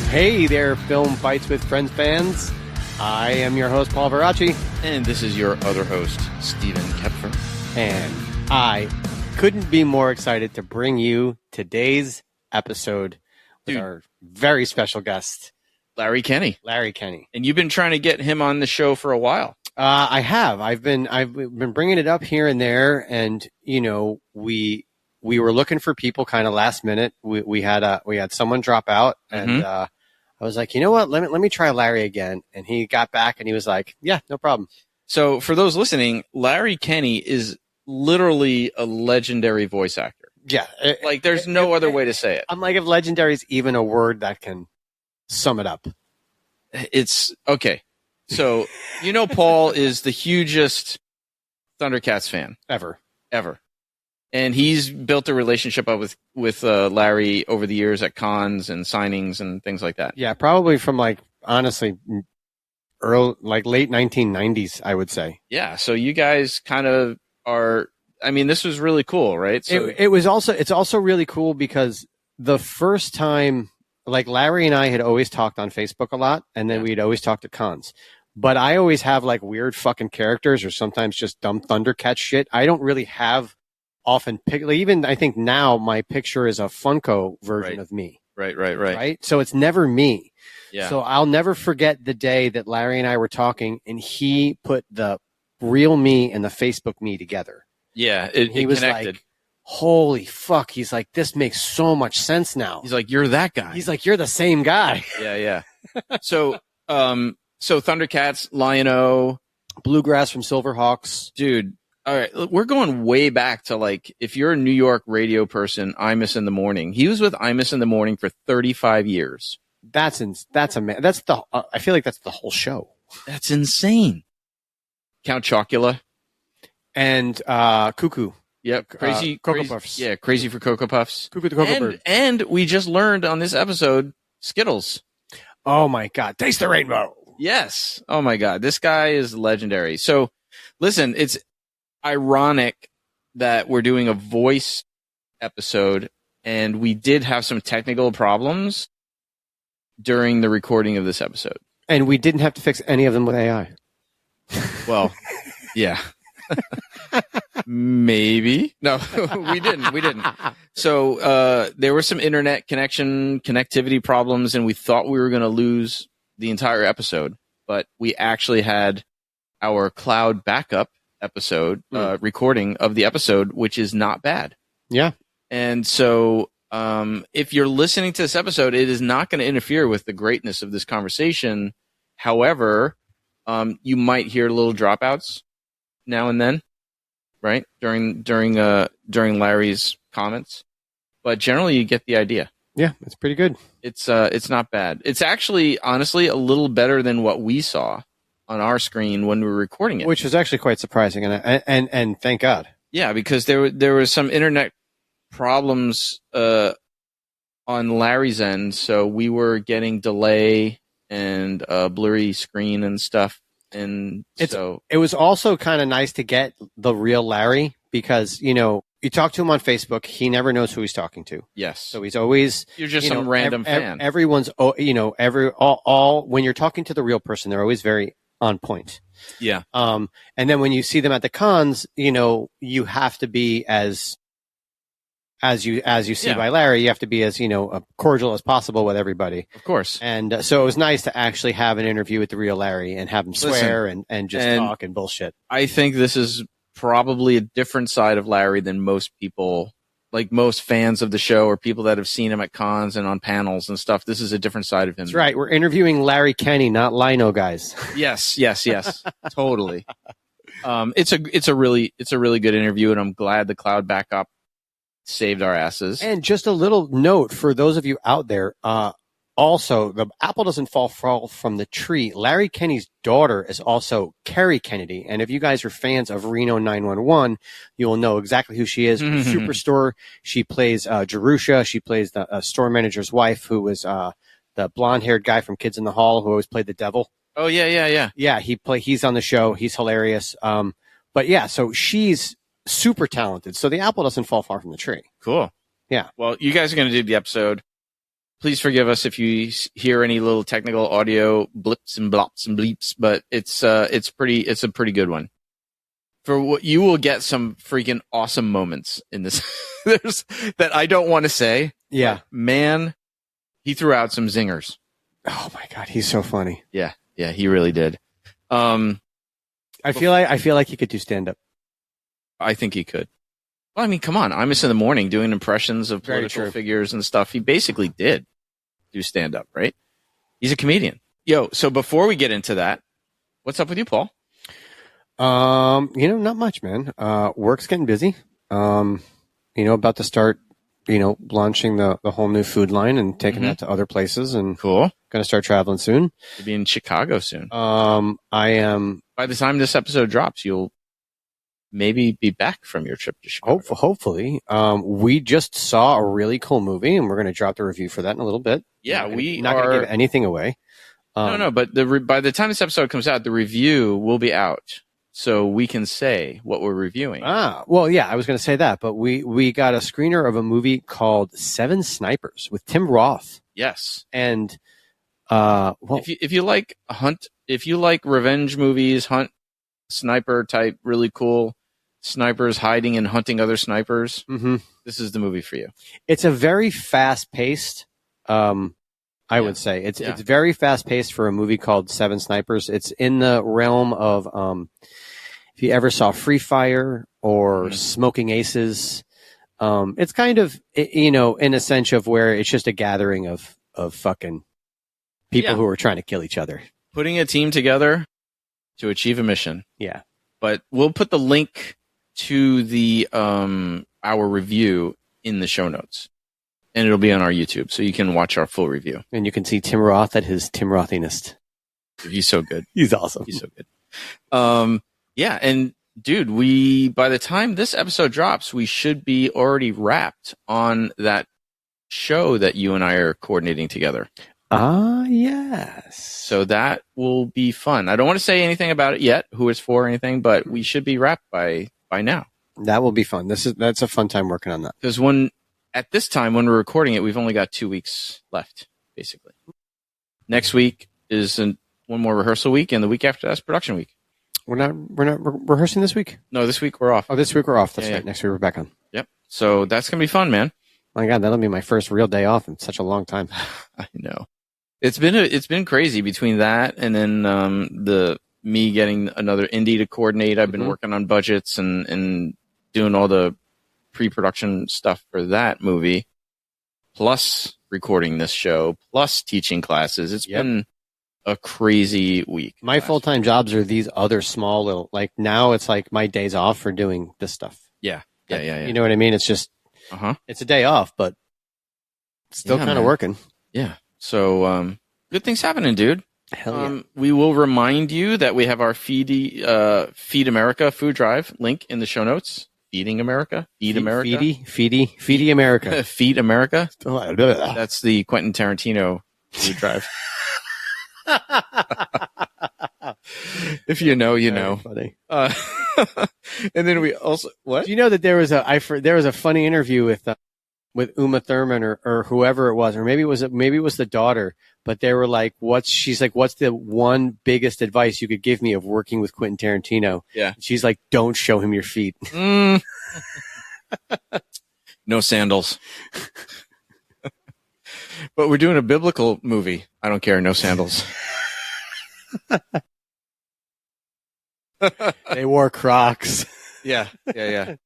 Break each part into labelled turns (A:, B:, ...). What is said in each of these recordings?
A: Hey there, Film Fights with Friends fans. I am your host, Paul Varacchi.
B: And this is your other host, Stephen Koepfer.
A: And I couldn't be more excited to bring you today's episode with our very special guest,
B: Larry Kenney.
A: Larry Kenney.
B: And you've been trying to get him on the show for a while.
A: I have. I've been bringing it up here and there, and you know, we were looking for people kind of last minute. We had someone drop out, and I was like, you know what? Let me try Larry again. And he got back, and he was like, yeah, no problem.
B: So for those listening, Larry Kenney is literally a legendary voice actor.
A: Yeah,
B: like there's no other way to say it.
A: I'm like, if legendary is even a word that can sum it up,
B: it's okay. So, you know, Paul is the hugest Thundercats fan
A: ever.
B: And he's built a relationship up with Larry over the years at cons and signings and things like that.
A: Yeah, probably from like, honestly, late 1990s, I would say.
B: Yeah, so you guys kind of are, I mean, this was really cool, right? So
A: it's also really cool because the first time, like Larry and I had always talked on Facebook a lot, and then we'd always talked at cons. But I always have like weird fucking characters or sometimes just dumb Thundercats shit. I don't really have often even I think now my picture is a Funko version of me. Right. So it's never me.
B: Yeah.
A: So I'll never forget the day that Larry and I were talking and he put the real me and the Facebook me together.
B: Yeah.
A: He was
B: connected.
A: Like, holy fuck. He's like, this makes so much sense now.
B: He's like, you're that guy.
A: He's like, you're the same guy.
B: Yeah. So Thundercats, Lion-O,
A: Bluegrass from Silverhawks.
B: Dude, all right, we're going way back to like, if you're a New York radio person, Imus in the Morning. He was with Imus in the Morning for 35 years.
A: I feel like that's the whole show.
B: That's insane. Count Chocula.
A: And Cuckoo.
B: Yep,
A: Cocoa Puffs.
B: Yeah, crazy for Cocoa Puffs.
A: Cuckoo the Cocoa Bird.
B: And we just learned on this episode, Skittles.
A: Oh my God, taste the rainbow.
B: Yes. Oh my God, this guy is legendary. So, listen, it's ironic that we're doing a voice episode, and we did have some technical problems during the recording of this episode.
A: And we didn't have to fix any of them with AI.
B: Well, yeah. Maybe. No, we didn't. So there were some internet connectivity problems, and we thought we were going to lose the entire episode, but we actually had our cloud backup episode recording of the episode, which is not bad.
A: Yeah.
B: And so if you're listening to this episode, it is not going to interfere with the greatness of this conversation. However, you might hear little dropouts now and then, right? During Larry's comments. But generally you get the idea.
A: Yeah, it's pretty good.
B: It's not bad. It's actually, honestly, a little better than what we saw on our screen when we were recording it,
A: which was actually quite surprising, and thank God.
B: Yeah, because there was some internet problems on Larry's end, so we were getting delay and blurry screen and stuff, and it was
A: also kind of nice to get the real Larry because you talk to him on Facebook, he never knows who he's talking to.
B: Yes,
A: so he's always
B: you're just some random fan.
A: Everyone's all when you're talking to the real person, they're always very on point.
B: Yeah.
A: And then when you see them at the cons, you have to be as you see by Larry, you have to be as, cordial as possible with everybody.
B: Of course.
A: And so it was nice to actually have an interview with the real Larry and have him swear and just talk and bullshit.
B: I think this is probably a different side of Larry than most people, like most fans of the show or people that have seen him at cons and on panels and stuff. This is a different side of him.
A: That's right. We're interviewing Larry Kenney, not Lion-O, guys.
B: Yes. Totally. It's a really good interview, and I'm glad the cloud backup saved our asses.
A: And just a little note for those of you out there, also, the apple doesn't fall from the tree. Larry Kenney's daughter is also Kerry Kennedy. And if you guys are fans of Reno 911, you will know exactly who she is. Superstore. She plays Jerusha. She plays the store manager's wife, who was the blonde-haired guy from Kids in the Hall who always played the devil.
B: Oh, yeah.
A: Yeah, he's on the show. He's hilarious. But yeah, so she's super talented. So the apple doesn't fall far from the tree.
B: Cool.
A: Yeah.
B: Well, you guys are going to do the episode. please forgive us if you hear any little technical audio blips and blops and bleeps, but it's a pretty good one. For what you will get some freaking awesome moments in this there's that I don't want to say.
A: Yeah.
B: Man, he threw out some zingers.
A: Oh my God, he's so funny.
B: Yeah, he really did.
A: I feel like he could do stand up.
B: I think he could. Well, I mean, come on, Imus in the Morning doing impressions of political figures and stuff. He basically did do stand up, right? He's a comedian. Yo, so before we get into that, what's up with you, Paul?
A: Not much, man. Work's getting busy. About to start, launching the whole new food line and taking that to other places, and
B: cool.
A: Going to start traveling soon.
B: You'll be in Chicago soon.
A: I am.
B: By the time this episode drops, you'll maybe be back from your trip to Chicago.
A: Hopefully. We just saw a really cool movie, and we're going to drop the review for that in a little bit.
B: Yeah,
A: we're not going to give anything away.
B: No, but by the time this episode comes out, the review will be out. So we can say what we're reviewing.
A: Well, yeah, I was going to say that, but we got a screener of a movie called Seven Snipers with Tim Roth.
B: Yes.
A: And,
B: if you like revenge movies, hunt sniper type, really cool snipers hiding and hunting other snipers, this is the movie for you. It's
A: a very fast paced, I would say it's very fast paced for a movie called Seven Snipers. It's in the realm of, if you ever saw Free Fire or Smoking Aces, it's kind of, in a sense of where it's just a gathering of fucking people who are trying to kill each other.
B: Putting a team together to achieve a mission.
A: Yeah.
B: But we'll put the link to the, our review in the show notes. And it'll be on our YouTube, so you can watch our full review.
A: And you can see Tim Roth at his Tim Rothiness.
B: He's so good.
A: He's awesome.
B: He's so good. Yeah, and dude, by the time this episode drops, we should be already wrapped on that show that you and I are coordinating together.
A: Yes.
B: So that will be fun. I don't want to say anything about it yet, who it's for or anything, but we should be wrapped by now.
A: That will be fun. That's a fun time working on that.
B: Because at this time, when we're recording it, we've only got 2 weeks left, basically. Next week is one more rehearsal week, and the week after that's production week.
A: We're not rehearsing this week?
B: No, this week we're off.
A: Oh, this week we're off. That's right. Next week we're back on.
B: Yep. So that's going to be fun, man.
A: My God, that'll be my first real day off in such a long time.
B: I know. It's been crazy between that and then me getting another indie to coordinate. I've been working on budgets and doing all the pre-production stuff for that movie, plus recording this show, plus teaching classes. It's been a crazy week.
A: My full-time jobs are these other small little, like now it's like my days off for doing this stuff.
B: Yeah.
A: You know what I mean? It's just, it's a day off, but still kind of working.
B: Yeah. So, good things happening, dude.
A: Hell yeah.
B: We will remind you that we have our Feed America food drive link in the show notes. Feeding America? Feed America?
A: Feedy America.
B: Feed America? That's the Quentin Tarantino food drive. If you know, you know.
A: Funny.
B: And then we also, what?
A: Do you know that there was a funny interview with Uma Thurman or whoever it was, or maybe it was the daughter, but they were like, what's the one biggest advice you could give me of working with Quentin Tarantino?
B: Yeah.
A: She's like, don't show him your feet.
B: No sandals. But we're doing a biblical movie. I don't care. No sandals.
A: They wore Crocs.
B: Yeah. I'm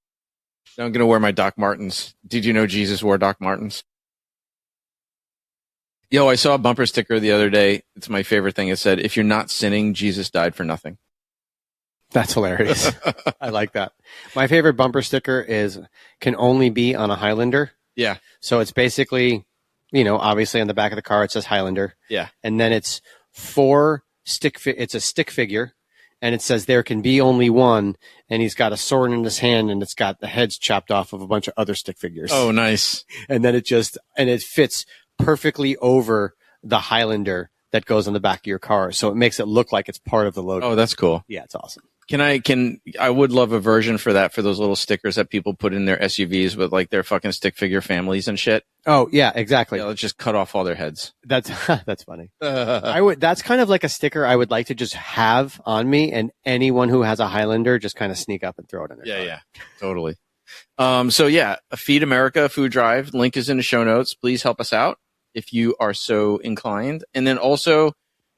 B: going to wear my Doc Martens. Did you know Jesus wore Doc Martens? Yo, I saw a bumper sticker the other day. It's my favorite thing. It said, if you're not sinning, Jesus died for nothing.
A: That's hilarious. I like that. My favorite bumper sticker can only be on a Highlander.
B: Yeah.
A: So it's basically, obviously on the back of the car, it says Highlander.
B: Yeah.
A: And then it's it's a stick figure. And it says there can be only one, and he's got a sword in his hand, and it's got the heads chopped off of a bunch of other stick figures.
B: Oh, nice.
A: And then it fits perfectly over the Highlander that goes on the back of your car. So it makes it look like it's part of the logo.
B: Oh, that's cool.
A: Yeah, it's awesome.
B: I would love a version for that, for those little stickers that people put in their SUVs with like their fucking stick figure families and shit.
A: Oh yeah, exactly.
B: Yeah, let's just cut off all their heads.
A: That's funny. That's kind of like a sticker I would like to just have on me, and anyone who has a Highlander just kind of sneak up and throw it in there.
B: Yeah, totally. So yeah, Feed America Food Drive link is in the show notes. Please help us out if you are so inclined, and then also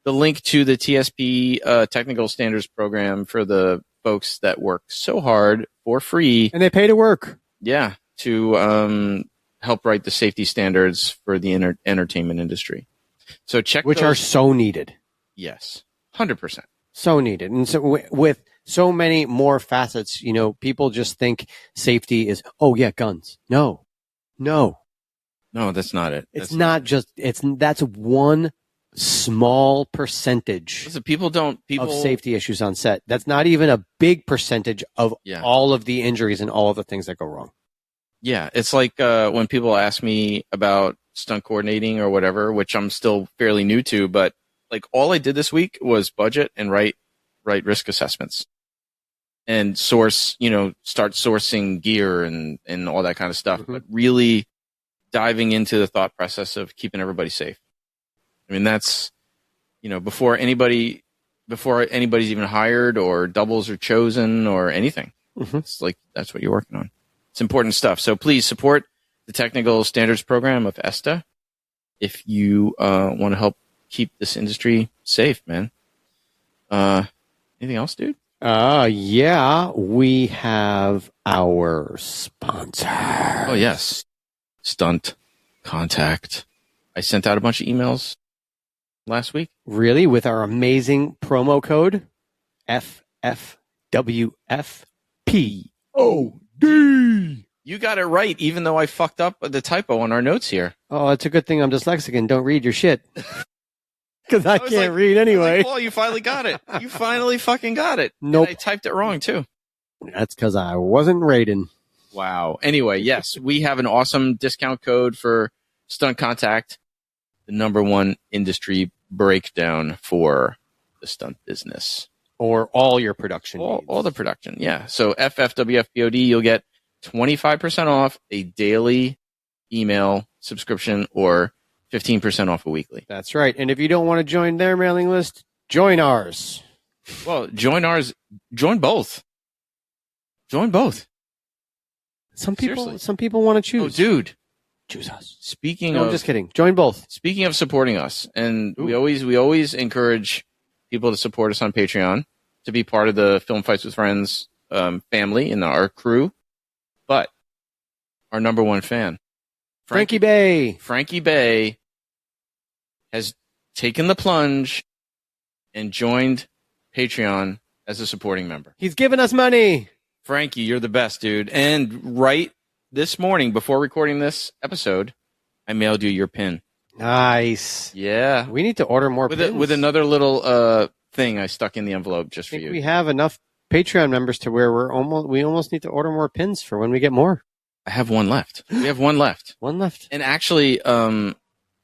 B: the link to the TSP Technical Standards Program for the folks that work so hard for free.
A: And they pay to work.
B: Yeah, to help write the safety standards for the entertainment industry. So check
A: which
B: those.
A: Are so needed.
B: Yes, 100%.
A: So needed. And so with so many more facets, people just think safety is, oh yeah, guns. No,
B: that's not it.
A: That's one small percentage.
B: Listen, people
A: of safety issues on set. That's not even a big percentage of all of the injuries and all of the things that go wrong.
B: Yeah, it's like when people ask me about stunt coordinating or whatever, which I'm still fairly new to, but like all I did this week was budget and write risk assessments and start sourcing gear and all that kind of stuff, but really diving into the thought process of keeping everybody safe. I mean, that's, before anybody's even hired or doubles are chosen or anything. It's like, that's what you're working on. It's important stuff. So please support the Technical Standards Program of ESTA if you want to help keep this industry safe, man. Anything else, dude?
A: Yeah, we have our sponsor.
B: Oh, yes. Stunt Contact. I sent out a bunch of emails last week.
A: Really? With our amazing promo code? FFWFPOD.
B: You got it right, even though I fucked up the typo on our notes here.
A: Oh, it's a good thing I'm dyslexic and don't read your shit. Because I can't read anyway.
B: Paul, you finally got it. You finally fucking got it.
A: Nope.
B: And I typed it wrong, too.
A: That's because I wasn't rating.
B: Wow. Anyway, yes, we have an awesome discount code for Stunt Contact, the #1 industry breakdown for the stunt business.
A: Or all your production needs.
B: All the production, yeah. So FFWFPOD, you'll get 25% off a daily email subscription or 15% off a weekly.
A: That's right. And if you don't want to join their mailing list, join ours.
B: Well, join ours. Join both. Join both.
A: Some people want to choose.
B: Oh, dude.
A: Choose us.
B: I'm
A: just kidding. Join both.
B: Speaking of supporting us, and we always encourage people to support us on Patreon, to be part of the Film Fights with Friends family and our crew. But our #1 fan,
A: Frankie Bay,
B: has taken the plunge and joined Patreon as a supporting member.
A: He's given us money.
B: Frankie, you're the best, dude. And right this morning, before recording this episode, I mailed you your pin.
A: Nice.
B: Yeah.
A: We need to order more pins.
B: With another little thing I stuck in the envelope just for you.
A: We have enough Patreon members to where we almost need to order more pins for when we get more.
B: I have one left. We have one left.
A: One left.
B: And actually,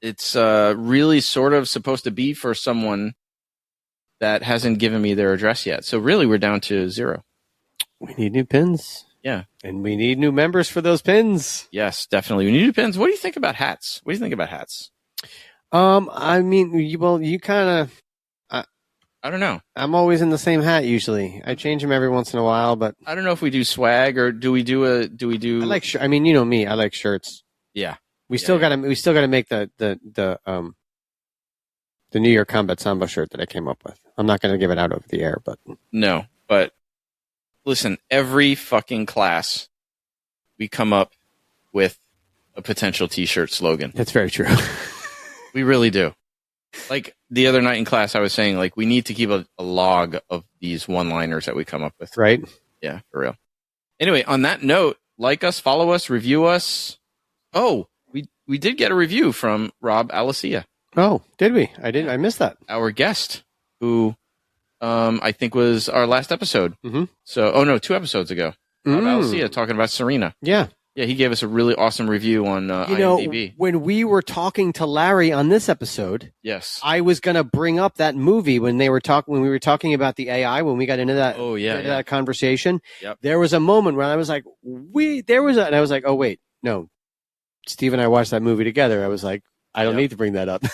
B: it's really sort of supposed to be for someone that hasn't given me their address yet. So really, we're down to 0.
A: We need new pins.
B: Yeah.
A: And we need new members for those pins.
B: Yes, definitely. We need new pins. What do you think about hats?
A: I mean, you kind of...
B: I don't know.
A: I'm always in the same hat usually. I change them every once in a while, but...
B: I don't know if we do swag or do we do...
A: I like I mean, you know me. I like shirts.
B: Yeah.
A: We still gotta make the New York Combat Samba shirt that I came up with. I'm not gonna give it out over the air, but...
B: No, but... Listen, every fucking class, we come up with a potential T-shirt slogan.
A: That's very true.
B: We really do. Like the other night in class, I was saying, like, we need to keep a log of these one-liners that we come up with.
A: Right?
B: Yeah, for real. Anyway, on that note, like us, follow us, review us. Oh, we did get a review from Rob Alicia.
A: Oh, did we? I missed that.
B: Our guest, who... I think was our last episode.
A: Mm-hmm.
B: So, 2 episodes ago. Alicia talking about Serena.
A: Yeah.
B: Yeah, he gave us a really awesome review on IMDb.
A: When we were talking to Larry on this episode,
B: yes,
A: I was going to bring up that movie when we were talking about the AI, when we got into that, that conversation.
B: Yep.
A: There was a moment when I was like, and I was like, oh, wait, no. Steve and I watched that movie together. I was like, I don't need to bring that up.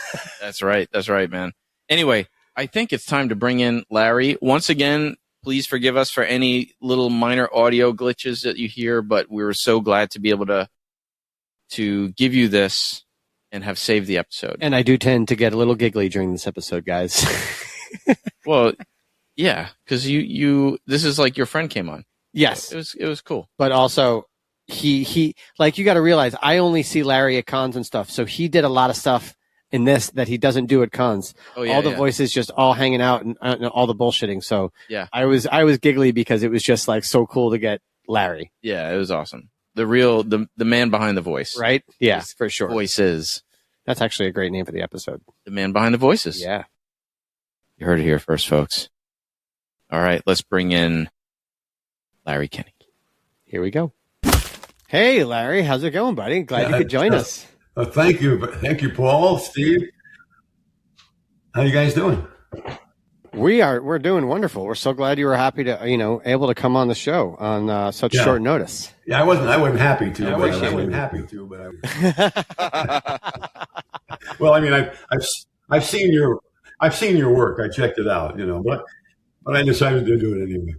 B: That's right. That's right, man. Anyway, I think it's time to bring in Larry. Once again, please forgive us for any little minor audio glitches that you hear, but we were so glad to be able to give you this and have saved the episode.
A: And I do tend to get a little giggly during this episode, guys.
B: Well, yeah, because this is like your friend came on.
A: Yes.
B: So it was cool.
A: But also, he like, you got to realize, I only see Larry at cons and stuff, so he did a lot of stuff in this that he doesn't do at cons.
B: Oh, yeah,
A: all the voices just all hanging out and all the bullshitting. So
B: yeah,
A: I was giggly because it was just like so cool to get Larry.
B: Yeah, it was awesome. The man behind the voice.
A: Right? Yeah, for sure.
B: Voices.
A: That's actually a great name for the episode.
B: The man behind the voices.
A: Yeah.
B: You heard it here first, folks. All right, let's bring in Larry Kenney.
A: Here we go. Hey, Larry. How's it going, buddy? Glad you could join us.
C: Thank you, Paul, Steve. How you guys doing?
A: We're doing wonderful. We're so glad you were happy to, able to come on the show on such short notice.
C: Yeah, I wasn't happy to. I wasn't happy to, but well, I mean, I've seen your work. I checked it out, but I decided to do it anyway.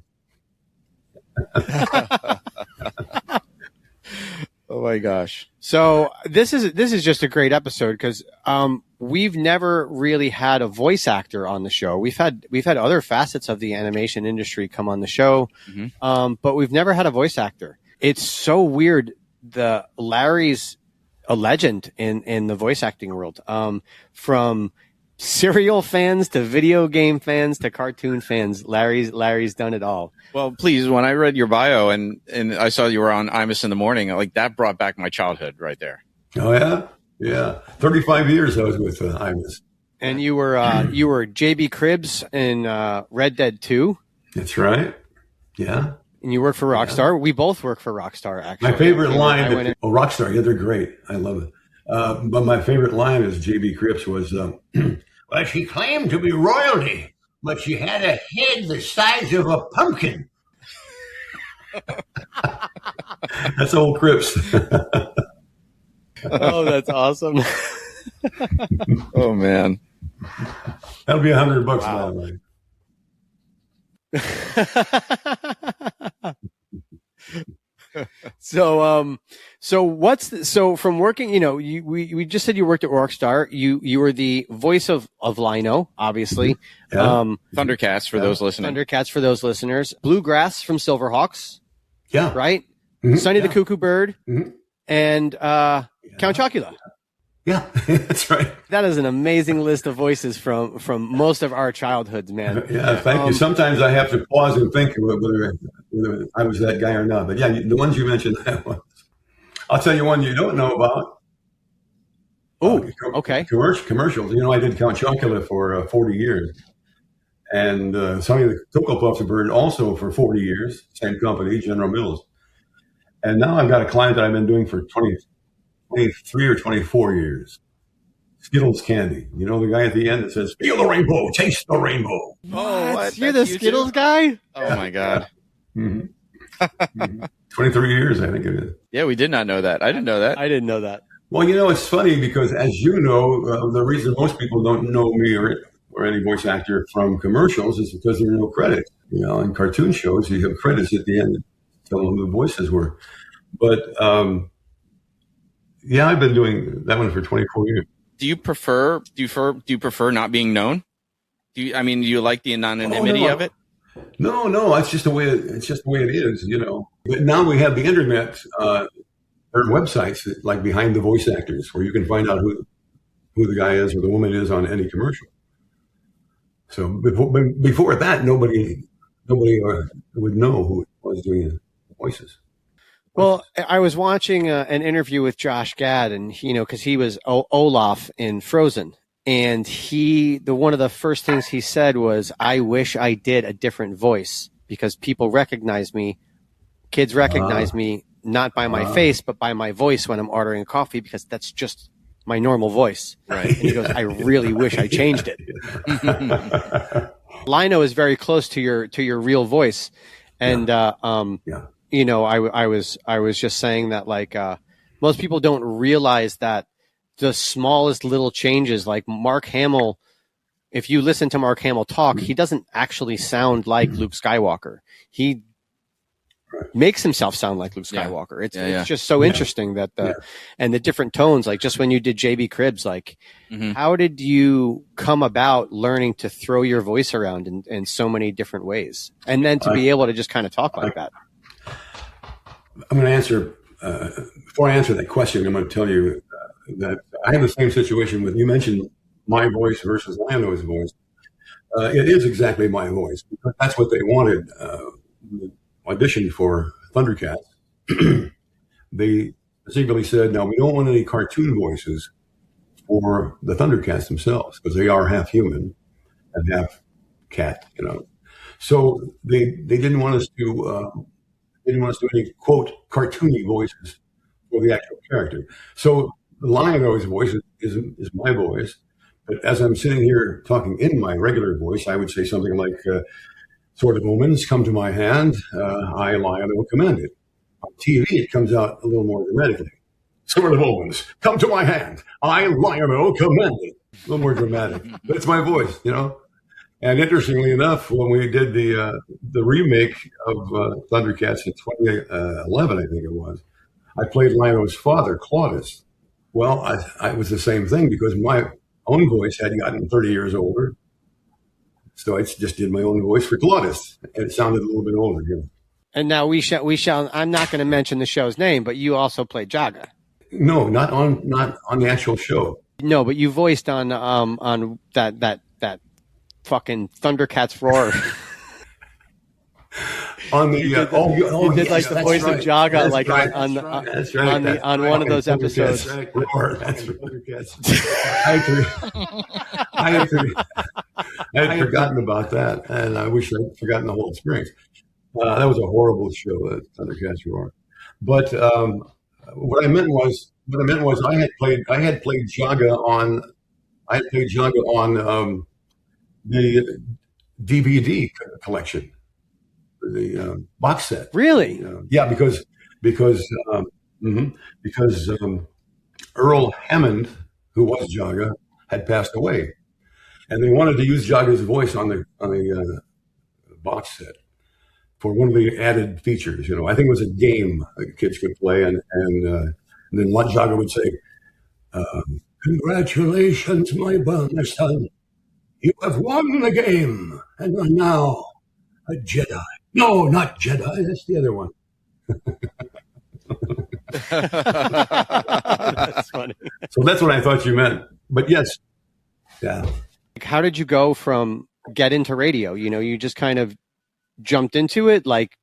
A: Oh my gosh. So this is just a great episode because we've never really had a voice actor on the show. We've had other facets of the animation industry come on the show, but we've never had a voice actor. It's so weird. Larry's a legend in the voice acting world. From serial fans to video game fans to cartoon fans, Larry's done it all.
B: Well, please, when I read your bio and I saw you were on Imus in the morning, like that brought back my childhood right there.
C: Oh yeah, yeah. 35 years I was with Imus.
A: And you were JB Cribbs in Red Dead 2.
C: That's right. Yeah.
A: And you work for Rockstar. Yeah. We both work for Rockstar. Actually,
C: my favorite line. Rockstar. Yeah, they're great. I love it. But my favorite line is JB Cribbs was, "Well, she claimed to be royalty, but she had a head the size of a pumpkin." That's old Cribbs.
A: Oh, that's awesome.
B: Oh man,
C: that'll be $100 by the way.
A: So from working, we just said you worked at Rockstar. You were the voice of Lino, obviously.
C: Yeah.
B: Thundercats for those listening.
A: Thundercats for those listeners. Bluegrass from Silverhawks.
C: Yeah.
A: Right? Sonny the Cuckoo Bird. And Count Chocula.
C: Yeah, that's right.
A: That is an amazing list of voices from most of our childhoods, man.
C: Yeah, thank you. Sometimes I have to pause and think whether I was that guy or not. But yeah, the ones you mentioned, I'll tell you one you don't know about.
A: Oh, okay.
C: Commercials. I did Count Chocula for 40 years. And Sonny the Cuckoo Bird also for 40 years. Same company, General Mills. And now I've got a client that I've been doing for 23 or 24 years. Skittles candy. The guy at the end that says, "Feel the rainbow, taste the rainbow."
A: Oh, what? You're the Skittles guy?
B: Oh, my God.
C: 23 years, I think it is.
B: Yeah, we did not know that. I didn't know that.
C: Well, it's funny because, as you know, the reason most people don't know me or any voice actor from commercials is because there are no credits. In cartoon shows, you have credits at the end to tell them who the voices were. But, yeah, I've been doing that one for 24 years.
B: Do you prefer not being known? Do you like the anonymity of it?
C: No, it's just the way it is, But now we have the internet, there are websites like Behind the Voice Actors where you can find out who the guy is or the woman is on any commercial. So before that, nobody would know who was doing the voices.
A: Well, I was watching an interview with Josh Gad, and because he was Olaf in Frozen, and one of the first things he said was, "I wish I did a different voice because people recognize me, kids recognize me not by my face, but by my voice when I'm ordering a coffee, because that's just my normal voice.
B: Right.
A: And he goes, I really wish I changed it. Lino is very close to your real voice. And, you know, I was just saying that, like, most people don't realize that the smallest little changes, like Mark Hamill, if you listen to Mark Hamill talk, he doesn't actually sound like Luke Skywalker. He makes himself sound like Luke Skywalker. It's just so interesting that and the different tones, like just when you did JB Cribbs, like how did you come about learning to throw your voice around in so many different ways, and then to be able to just kind of talk like that?
C: I'm going to answer before I answer that question. I'm going to tell you that I have the same situation with, you mentioned my voice versus Lionel's voice. It is exactly my voice, because that's what they wanted. Auditioned for Thundercats. They specifically said, now, we don't want any cartoon voices for the Thundercats themselves, because they are half human and half cat, you know. So they didn't want us to any, quote, cartoony voices for the actual character. So Lionel's voice is my voice, but as I'm sitting here talking in my regular voice, I would say something like, sort of omens come to my hand, I, Lionel, command it. On TV, it comes out a little more dramatically. Sort of omens come to my hand, I, Lionel, command it. A little more dramatic. That's my voice, you know. And interestingly enough, when we did the remake of Thundercats in 2011, I think it was, I played Lionel's father, Claudius. Well, I was the same thing, because my own voice had gotten 30 years older. So I just did my own voice for Claudius, and it sounded a little bit older. You know.
A: And now we shall. I'm not going to mention the show's name, but you also played Jaga.
C: No, not on the actual show.
A: No, but you voiced on that fucking Thundercats roar.
C: On the
A: you did like the voice of Jaga, like on one of those episodes.
C: That's right. Roar. That's I had forgotten about that, and I wish I'd forgotten the whole experience. That was a horrible show, Thundercats Roar. But what I meant was I had played Jaga on the DVD collection, the box set.
A: Really?
C: Yeah, because Earl Hammond, who was Jaga, had passed away, and they wanted to use Jaga's voice on the box set for one of the added features. You know, I think it was a game that kids could play, and then Jaga would say, "Congratulations, my son. You have won the game and are now a Jedi." No, not Jedi. That's the other one.
A: That's funny.
C: So that's what I thought you meant. But yes, yeah.
A: How did you go from get into radio? You know, you just kind of jumped into it. Like,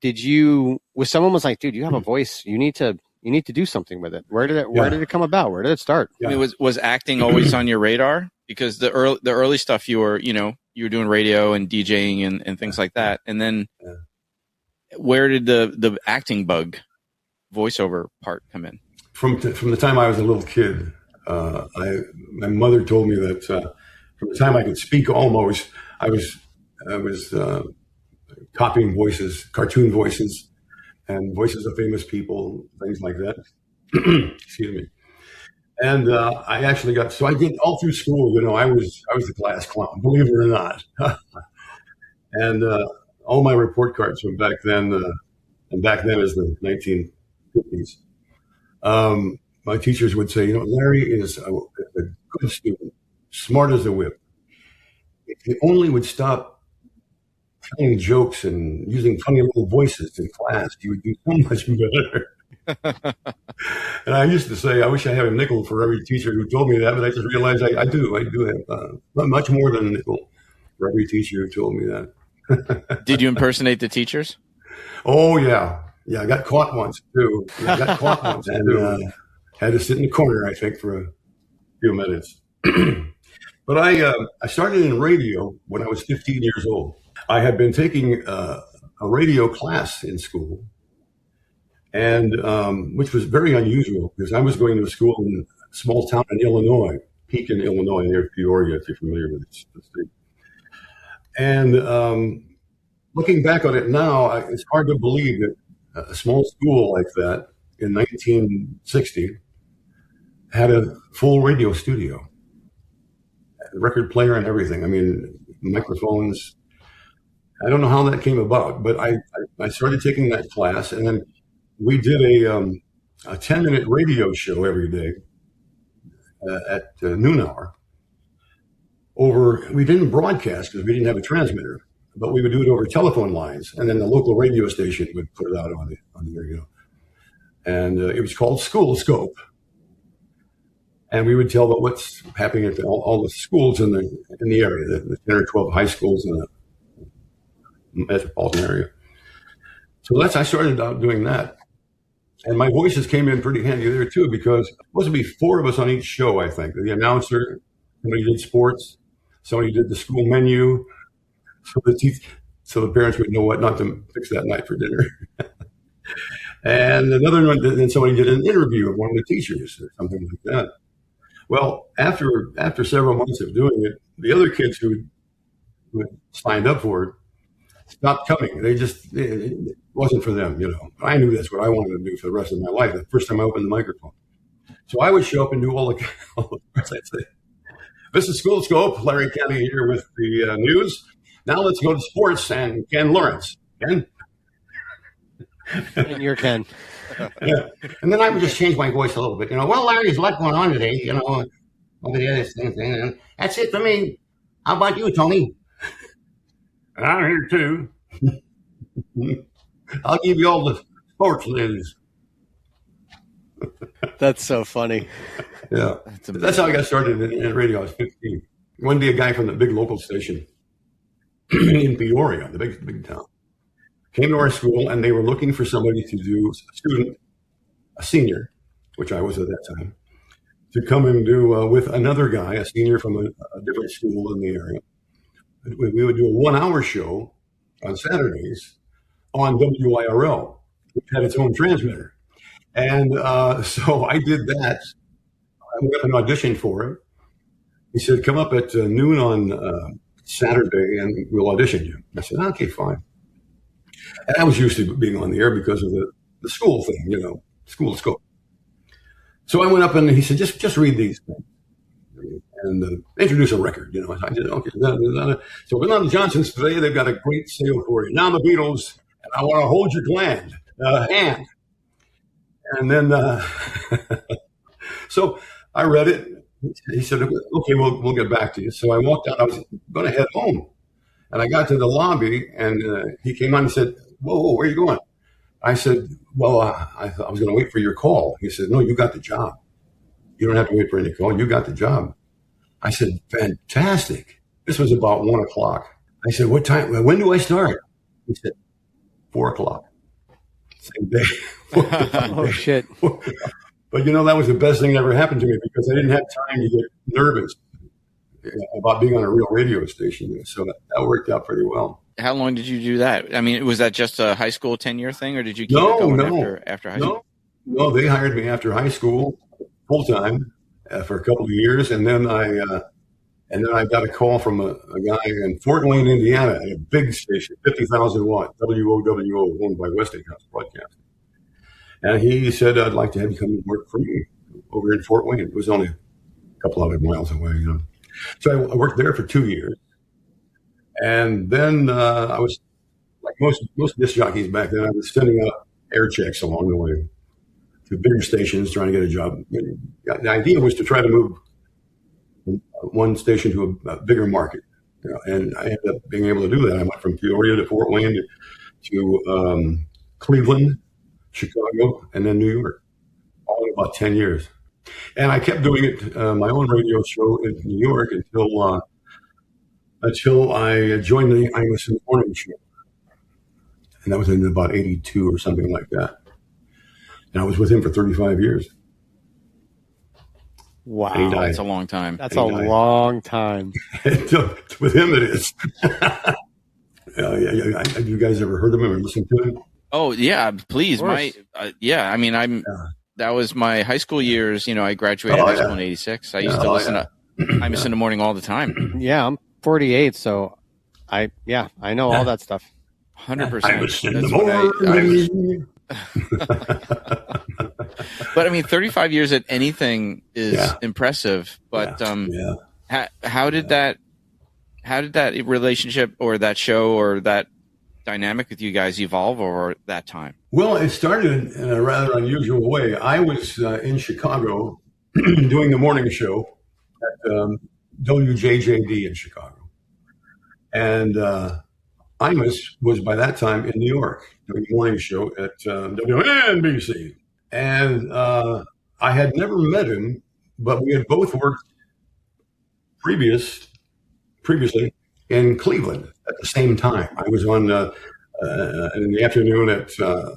A: was someone was like, dude, you have a voice. You need to do something with it. Where did it come about? Where did it start?
B: Yeah. I mean, was acting always on your radar? Because the early stuff you were doing radio and DJing and things like that. And then where did the acting bug, voiceover part come in? From
C: the time I was a little kid, my mother told me that from the time I could speak almost, I was copying voices, cartoon voices, and voices of famous people, things like that. Excuse me. And I actually so I did all through school. You know, I was the class clown, believe it or not. And all my report cards from back then, and back then is the 1950s. My teachers would say, you know, Larry is a good student, smart as a whip. If he only would stop telling jokes and using funny little voices in class, he would do so much better. And I used to say, I wish I had a nickel for every teacher who told me that, but I just realized I do have much more than a nickel for every teacher who told me that.
B: Did you impersonate the teachers?
C: Oh, yeah. Yeah, I got caught once, too. And had to sit in the corner, I think, for a few minutes. But I started in radio when I was 15 years old. I had been taking a radio class in school, and which was very unusual because I was going to school in a small town in Illinois, Pekin, Illinois, near Peoria, if you're familiar with the state. And looking back on it now, it's hard to believe that a small school like that in 1960 had a full radio studio, a record player and everything. I mean, microphones. I don't know how that came about, but I started taking that class, and then we did a 10-minute radio show every day at noon hour. We didn't broadcast because we didn't have a transmitter, but we would do it over telephone lines, and then the local radio station would put it out on the radio. And it was called School Scope. And we would tell about what's happening at all the schools in the area, the 10 or 12 high schools in the metropolitan area. So I started out doing that. And my voices came in pretty handy there too, because it was to be 4 of us on each show, I think. The announcer, somebody did sports, somebody did the school menu, so the parents would know what not to fix that night for dinner. And another one, then somebody did an interview of one of the teachers or something like that. Well, after several months of doing it, the other kids who signed up for it stopped coming. It wasn't for them, you know. I knew that's what I wanted to do for the rest of my life. The first time I opened the microphone. So I would show up and do all the parts. I'd say, "This is School Scope. Larry Kenney here with the news. Now let's go to sports and Ken Lawrence." Ken?
A: And you're Ken.
C: Yeah. And then I would just change my voice a little bit. You know, well, Larry, there's a lot going on today. You know, over there, this thing. And that's it for me. How about you, Tony? I'm here too. I'll give you all the sports news.
A: That's so funny.
C: Yeah. That's how I got started in radio. I was 15. One day, a guy from the big local station in Peoria, the big town, came to our school, and they were looking for somebody to do a senior, which I was at that time, to come and do with another guy, a senior from a different school in the area. We would do a 1-hour show on Saturdays on WIRL, which had its own transmitter. And so I did that. I went up and auditioned for it. He said, "Come up at noon on Saturday and we'll audition you." I said, "Okay, fine." And I was used to being on the air because of the school thing, you know, School Scope. So I went up and he said, just read these things and introduce a record, you know. I said, "Okay." So we're on the Johnsons today. They've got a great sale for you. Now the Beatles, and I want to hold your gland, hand. And then, so I read it. He said, "Okay, we'll get back to you." So I walked out. I was going to head home. And I got to the lobby, and he came on and said, whoa, where are you going? I said, "Well, I was going to wait for your call." He said, "No, you got the job. You don't have to wait for any call. You got the job." I said, "Fantastic." This was about 1 o'clock. I said, "What time? When do I start?" He said, 4 o'clock. Same day.
A: Oh, shit.
C: But, you know, that was the best thing that ever happened to me because I didn't have time to get nervous about being on a real radio station. So that worked out pretty well.
B: How long did you do that? I mean, was that just a high school tenure thing, or did you keep it going after high school?
C: No, they hired me after high school full time for a couple of years, and then I got a call from a guy in Fort Wayne, Indiana, at a big station, 50,000 watt, WOWO, owned by Westinghouse Broadcasting. And he said, "I'd like to have you come and work for me over in Fort Wayne." It was only a couple hundred miles away, you know. So I worked there for 2 years. And then I was, like most disc jockeys back then, I was sending out air checks along the way to bigger stations trying to get a job. The idea was to try to move from one station to a bigger market. You know, and I ended up being able to do that. I went from Peoria to Fort Wayne to Cleveland, Chicago, and then New York, all in about 10 years. And I kept doing it, my own radio show in New York until I joined the Imus in the morning show. And that was in about 82 or something like that. And I was with him for 35 years.
A: Wow.
B: That's a long time.
A: That's a long time.
C: With him, it is. Yeah. Have you guys ever heard of him or listened to him?
B: Oh yeah, please.
A: Of course.
B: I mean, that was my high school years. You know, I graduated high school in '86. I used to listen to Imus in the morning all the time.
A: Yeah, I'm 48, so I know all that stuff.
B: 100%.
C: Imus in the morning.
B: But I mean, 35 years at anything is impressive. But how did that relationship or that show or that dynamic with you guys evolve over that time?
C: Well, it started in a rather unusual way. I was in Chicago doing the morning show at WJJD in Chicago. And Imus was by that time in New York doing the morning show at WNBC. And I had never met him, but we had both worked previously in Cleveland at the same time. I was on in the afternoon at a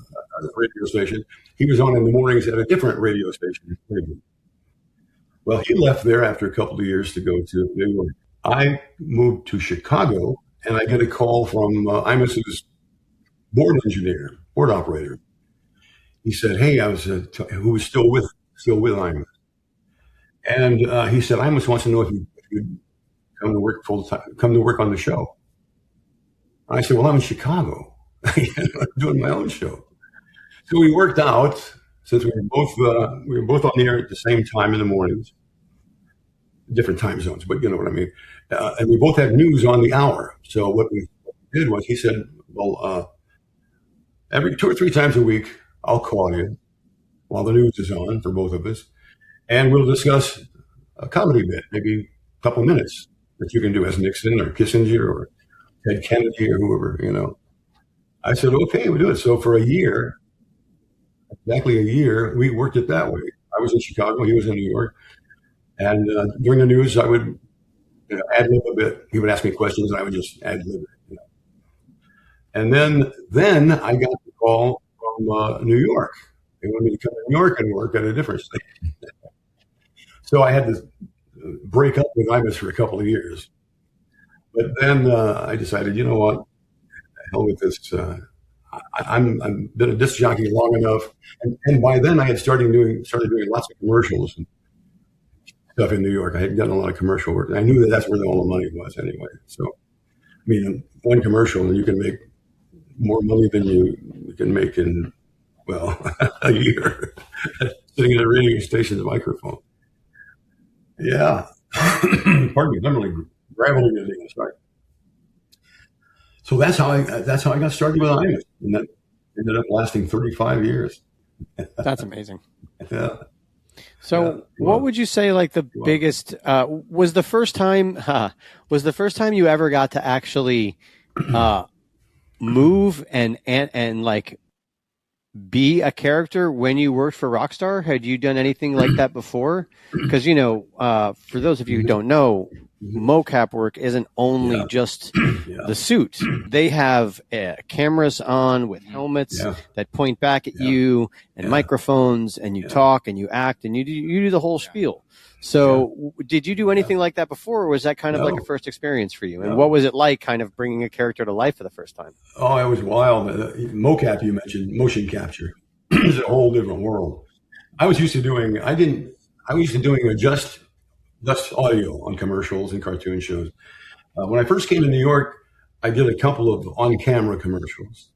C: radio station. He was on in the mornings at a different radio station in Cleveland. Well, he left there after a couple of years to go to New York. I moved to Chicago, and I get a call from Imus's board operator. He said, "Hey, I was who was still with Imus," and he said, "Imus wants to know if you'd come to work full time, come to work on the show." I said, "Well, I'm in Chicago, doing my own show." So we worked out, since we were both on the air at the same time in the mornings, different time zones, but you know what I mean. And we both had news on the hour. So what we did was, he said, "Well, every 2 or 3 times a week, I'll call you while the news is on for both of us, and we'll discuss a comedy bit, maybe a couple of minutes that you can do as Nixon or Kissinger or Ted Kennedy or whoever, you know." I said, "Okay, we'll do it." So for exactly a year, we worked it that way. I was in Chicago, he was in New York. And during the news, I would ad-lib a bit. He would ask me questions, and I would just ad-lib it. You know. And then I got the call from New York. They wanted me to come to New York and work at a different station. So I had to break up with Imus for a couple of years. But then I decided, you know what, the hell with this. I'm been a disc jockey long enough, and by then I had started doing lots of commercials and stuff in New York. I had done a lot of commercial work, and I knew that that's where all the money was anyway. So, I mean, one commercial, you can make more money than you can make in, well, a year sitting in a radio station's microphone. Yeah. Pardon me. I'm really graveling the thing. Sorry. So that's how I got started with Imus, and that ended up lasting 35 years.
A: That's amazing.
C: Yeah.
A: So, what would you say, like, the biggest was the first time you ever got to actually move and like be a character when you worked for Rockstar? Had you done anything like that before? Because, you know, for those of you who don't know, mocap work isn't only just the suit. They have cameras on with helmets that point back at you, and microphones, and you talk and you act and you do the whole spiel. So did you do anything like that before, or was that kind of like a first experience for you? And what was it like kind of bringing a character to life for the first time?
C: Oh, it was wild. Mocap, you mentioned, motion capture. It's a whole different world. I was used to doing just audio on commercials and cartoon shows. When I first came to New York, I did a couple of on-camera commercials,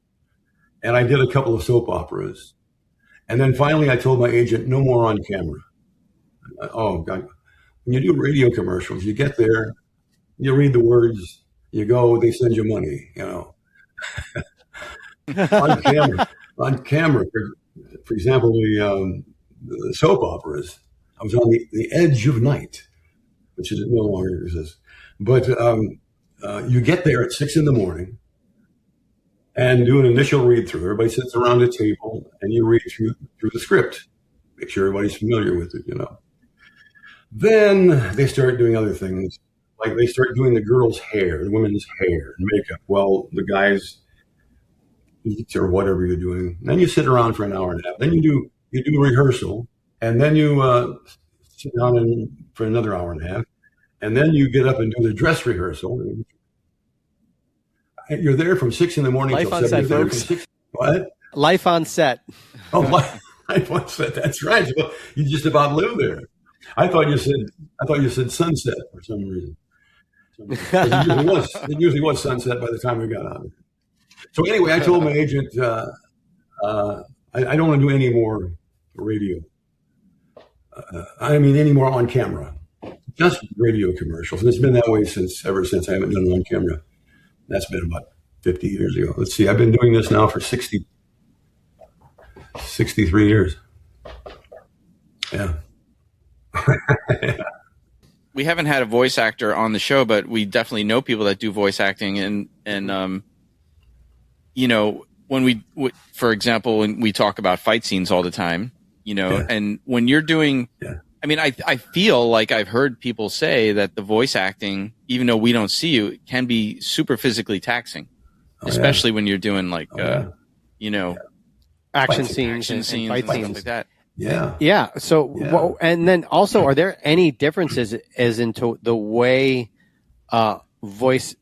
C: and I did a couple of soap operas. And then finally I told my agent, no more on camera. Oh, God. When you do radio commercials, you get there, you read the words, you go, they send you money, you know. on camera, for example, the soap operas, I was on the edge of night, which is no longer exists. But you get there at 6 a.m. and do an initial read through. Everybody sits around a table and you read through the script. Make sure everybody's familiar with it, you know. Then they start doing other things, like they start doing the girls' hair, the women's hair and makeup. Well, the guys eat or whatever you're doing. Then you sit around for an hour and a half. Then you do rehearsal, and then you sit down for another hour and a half, and then you get up and do the dress rehearsal. You're there from 6 a.m.
A: Life
C: till
A: on set,
C: 7:30.
A: folks.
C: What?
A: Life on set.
C: Oh, life on set. That's right. You just about live there. I thought you said sunset for some reason. It usually was sunset by the time we got on. So anyway, I told my agent, I don't want to do any more radio. Any more on camera. Just radio commercials. And it's been that way ever since I haven't done it on camera. That's been about 50 years ago. Let's see, I've been doing this now for 63 years. Yeah.
B: We haven't had a voice actor on the show, but we definitely know people that do voice acting. And when for example, when we talk about fight scenes all the time, and when you're doing, I feel like I've heard people say that the voice acting, even though we don't see you, can be super physically taxing, especially when you're doing
A: action scenes and fight scenes
B: like that.
C: Yeah.
A: Yeah. So, and then also, are there any differences as into the way voice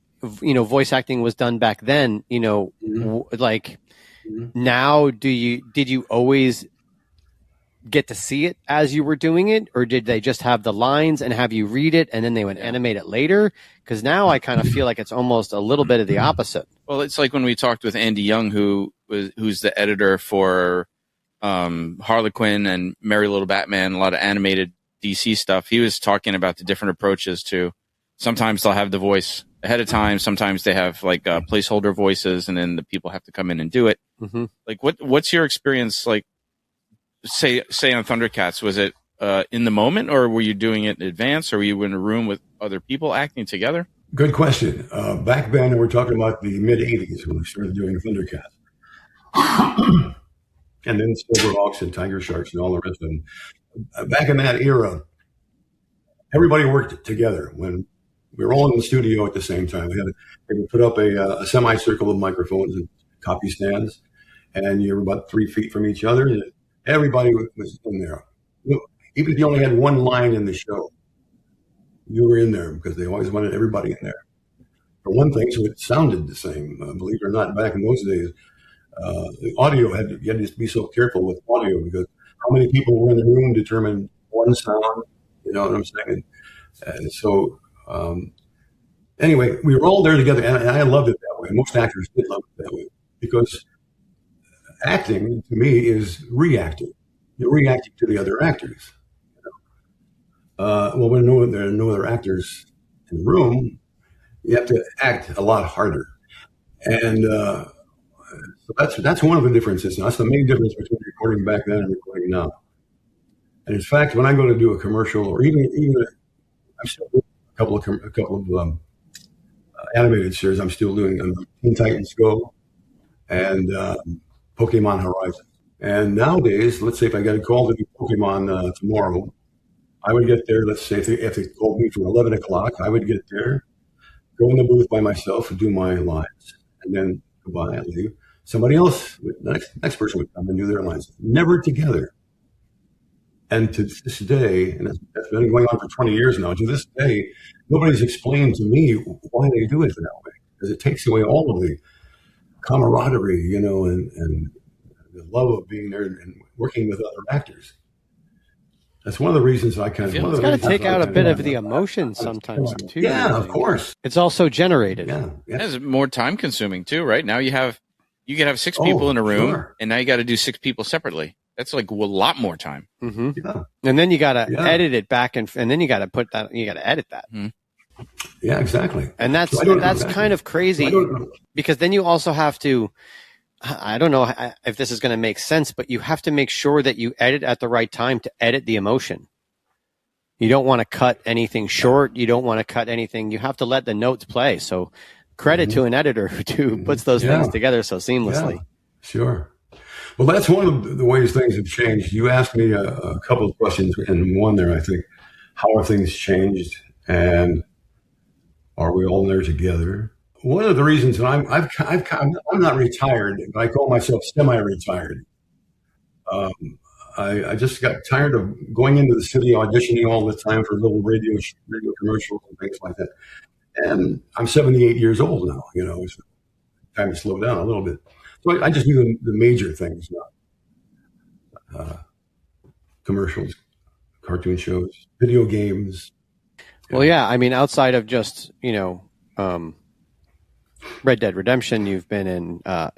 A: acting was done back then? Now, did you always get to see it as you were doing it, or did they just have the lines and have you read it and then they would animate it later? Because now I kind of feel like it's almost a little bit of the opposite.
B: Well, it's like when we talked with Andy Young, who's the editor for Harlequin and Merry Little Batman, a lot of animated DC stuff. He was talking about the different approaches to, sometimes they'll have the voice ahead of time. Sometimes they have placeholder voices, and then the people have to come in and do it.
A: Mm-hmm.
B: Like, what's your experience like? Say on Thundercats, was it in the moment, or were you doing it in advance, or were you in a room with other people acting together?
C: Good question. Back then, we're talking about the mid '80s when we started doing Thundercats, and then Silverhawks and Tiger Sharks and all the rest of them. Back in that era, everybody worked together. When we were all in the studio at the same time, they would put up a semicircle of microphones and copy stands, and you were about 3 feet from each other. And everybody was in there. Even if you only had one line in the show, you were in there because they always wanted everybody in there. For one thing, so it sounded the same. Believe it or not, back in those days, the audio you had to be so careful with audio because how many people were in the room determined one sound. You know what I'm saying? And so, anyway, we were all there together, and I loved it that way. Most actors did love it that way because acting to me is reacting. You're reacting to the other actors. When there are no other actors in the room, you have to act a lot harder, and so that's one of the differences. And that's the main difference between recording back then and recording now. And in fact, when I go to do a commercial, or even I'm still doing a couple of animated series. I'm still doing Teen Titans Go and Pokemon Horizon. And nowadays, let's say if I got a call to do Pokemon tomorrow, I would get there. Let's say if they called me for 11 o'clock, I would get there, go in the booth by myself and do my lines, and then goodbye and leave. Somebody else, the next person would come and do their lines. Never together. And to this day, and that's been going on for 20 years now, to this day, nobody's explained to me why they do it that way. Because it takes away all of the camaraderie, and the love of being there and working with other actors. That's one of the reasons I kind of...
A: It's got to take out a bit of the emotion sometimes, too.
C: Yeah, of course.
A: It's also generated.
C: Yeah.
B: It's more time consuming, too, right? Now you can have 6 people in a room, and now you got to do 6 people separately. That's like a lot more time.
A: Mm-hmm. Yeah. And then you got to edit it back, and then you got to put that. You got to edit that.
B: Mm-hmm.
C: Yeah, exactly.
A: And that's kind of crazy because then you also have to. I don't know if this is going to make sense, but you have to make sure that you edit at the right time to edit the emotion. You don't want to cut anything short. You don't want to cut anything. You have to let the notes play. So credit to an editor who puts those things together so seamlessly.
C: Yeah, sure. Well, that's one of the ways things have changed. You asked me a couple of questions, and one there, I think, how have things changed, and are we all there together? One of the reasons that I'm not retired, but I call myself semi-retired. I just got tired of going into the studio auditioning all the time for little radio commercials and things like that. And I'm 78 years old now. It's time to slow down a little bit. So I just do the major things, commercials, cartoon shows, video games.
A: Well, yeah. I mean, outside of just Red Dead Redemption, you've been a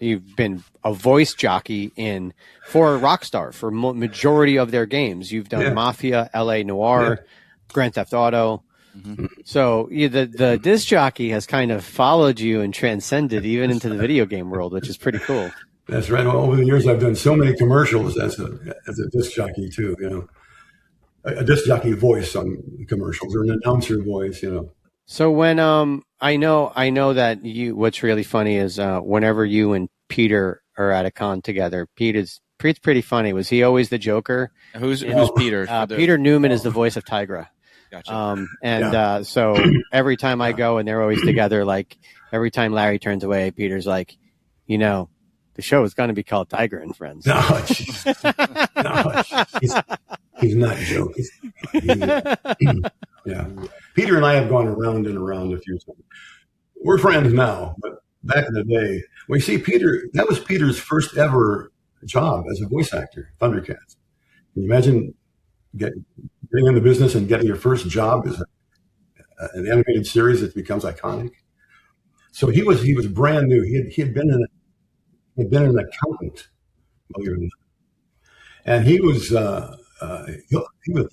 A: voice jockey for Rockstar for majority of their games. You've done Mafia, LA Noire, Grand Theft Auto. Mm-hmm. So the disc jockey has kind of followed you and transcended even into the video game world, which is pretty cool.
C: That's right. Over the years, I've done so many commercials as a disc jockey too. A disc jockey voice on commercials or an announcer voice.
A: So when I know that what's really funny is whenever you and Peter are at a con together, Pete's pretty funny. Was he always the Joker?
B: Who's Peter?
A: Peter Newman is the voice of Tigra.
B: Gotcha.
A: So every time I go and they're always together, like every time Larry turns away, Peter's like, the show is going to be called Tiger and Friends.
C: No, he's not joking. Yeah. Peter and I have gone around and around a few times. We're friends now, but back in the day, well, you see, that was Peter's first ever job as a voice actor, Thundercats. Can you imagine getting in the business and getting your first job as an animated series that becomes iconic? So he was brand new. He had been an accountant, believe it or not. And he was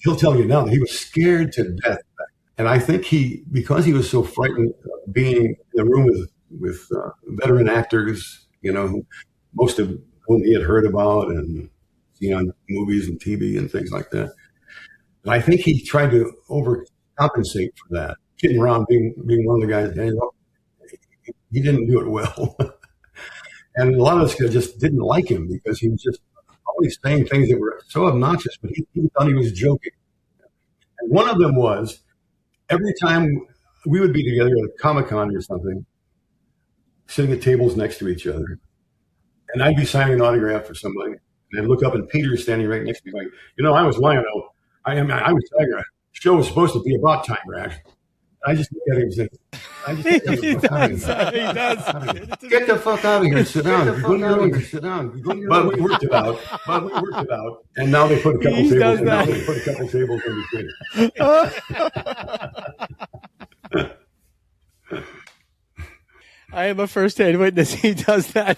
C: he'll tell you now that he was scared to death. And I think because he was so frightened of being in the room with veteran actors, most of whom he had heard about and seen on movies and TV and things like that. And I think he tried to overcompensate for that, kidding around, being one of the guys. And he didn't do it well. And a lot of us just didn't like him because he was just always saying things that were so obnoxious, but he thought he was joking. And one of them was, every time we would be together at a Comic-Con or something, sitting at tables next to each other, and I'd be signing an autograph for somebody, and I'd look up and Peter's standing right next to me going, I was Lionel. I was Tiger. The show was supposed to be about Tiger, actually. I just look at him and say,
A: he does.
C: Get the fuck out of here and sit down. But we worked it out. And now they put a couple tables in between.
A: I am a first-hand witness. He does that.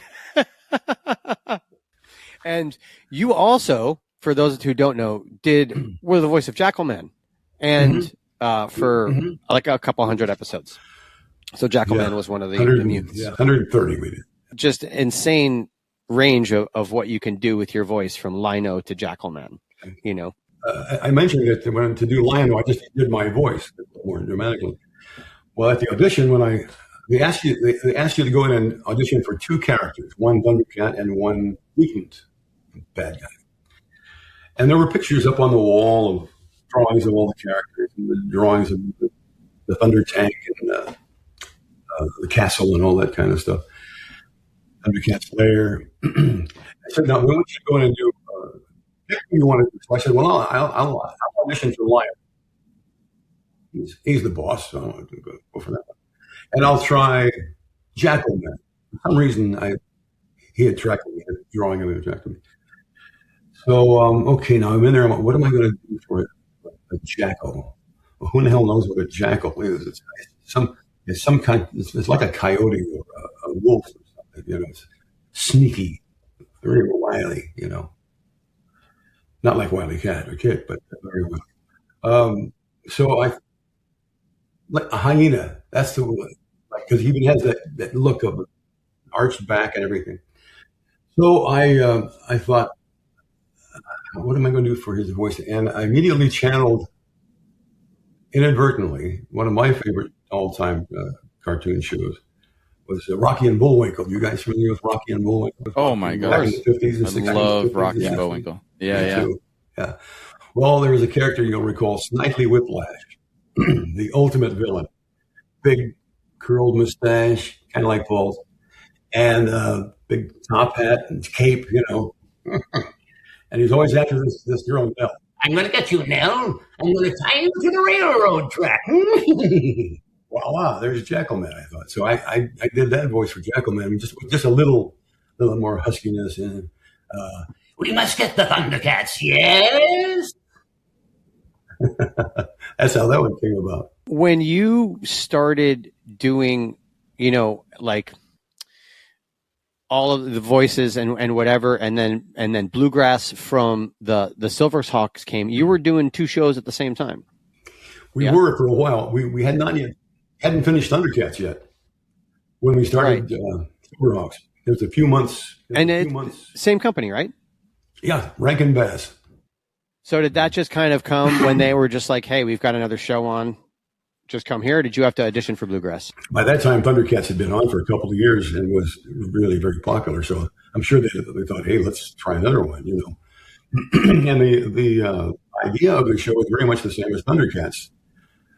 A: And you also, for those who don't know, were the voice of Jackalman. And for like a couple hundred episodes. So Jackalman was one of the mutants.
C: Yeah, 130 we did.
A: Just insane range of what you can do with your voice from Lino to Jackalman,
C: I mentioned that when to do Lionel, I just did my voice more dramatically. Well, at the audition, they asked you to go in and audition for two characters, one Thundercat and one mutant bad guy. And there were pictures up on the wall of drawings of all the characters and the drawings of the Thunder Tank and the castle and all that kind of stuff. Thundercat's lair. I said, "No, we want you to go in and do pick who you want to do." So I said, "Well, I'll audition for Lion. He's the boss, so I'm going to go for that one. And I'll try Jackalman." For some reason, he attracted me. The drawing of it attracted me. So, okay, now I'm in there. What am I going to do for a jackal? Well, who the hell knows what a jackal is? It's some kind. It's like a coyote or a wolf or something. It's sneaky, very wily. Not like Wile E. Cat or Kid, but very well. So like a hyena. That's the one, because he even has that look of arched back and everything. So I thought, what am I going to do for his voice? And I immediately channeled, inadvertently, one of my favorite all-time cartoon shows was Rocky and Bullwinkle. You guys familiar with Rocky and Bullwinkle?
B: Oh my gosh!
C: Back in the 50s and 60s.
B: I love Rocky and Bullwinkle. Yeah.
C: Well, there was a character you'll recall, Snidely Whiplash, the ultimate villain. Big curled mustache, kind of like Paul's, and big top hat and cape, And he's always after this girl, Nell. "I'm going to get you, Nell. I'm going to tie you to the railroad track." Voila, there's Jackalman, I thought. So I did that voice for Jackalman, just a little little more huskiness. And we must get the Thundercats, yes. That's how that one came about.
A: When you started doing, like all of the voices and whatever, and then Bluegrass from the Silverhawks came, you were doing 2 shows at the same time.
C: We were for a while. We had not yet hadn't finished Thundercats yet when we started Silverhawks. It was a few months.
A: Same company, right?
C: Yeah, Rankin Bass.
A: So did that just kind of come when they were just like, hey, we've got another show on, just come here? Or did you have to audition for Bluegrass?
C: By that time, Thundercats had been on for a couple of years and was really very popular. So I'm sure they thought, hey, let's try another one, And the idea of the show was very much the same as Thundercats,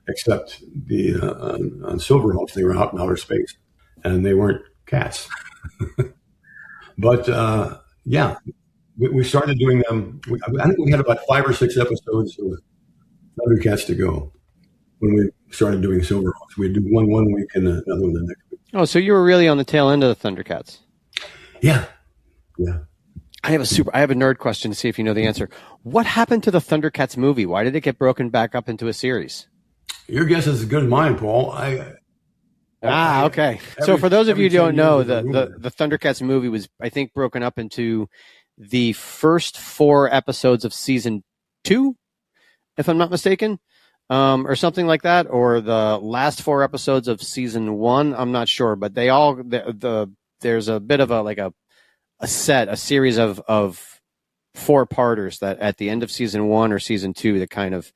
C: except on Silverhawks, they were out in outer space, and they weren't cats. But, we started doing them. I think we had about 5 or 6 episodes of Thundercats to go when we started doing Silverhawks. We'd do one week and another one the next week.
A: Oh, so you were really on the tail end of the Thundercats.
C: Yeah.
A: I have a nerd question to see if you know the answer. What happened to the Thundercats movie? Why did it get broken back up into a series?
C: Your guess is as good as mine, Paul.
A: Okay. So for those of you who don't know, the Thundercats movie was, I think, broken up into the first 4 episodes of season 2, if I'm not mistaken, or something like that, or the last 4 episodes of season 1. I'm not sure, but they all there's a bit of a series of 4-parters that at the end of season 1 or season 2 that kind of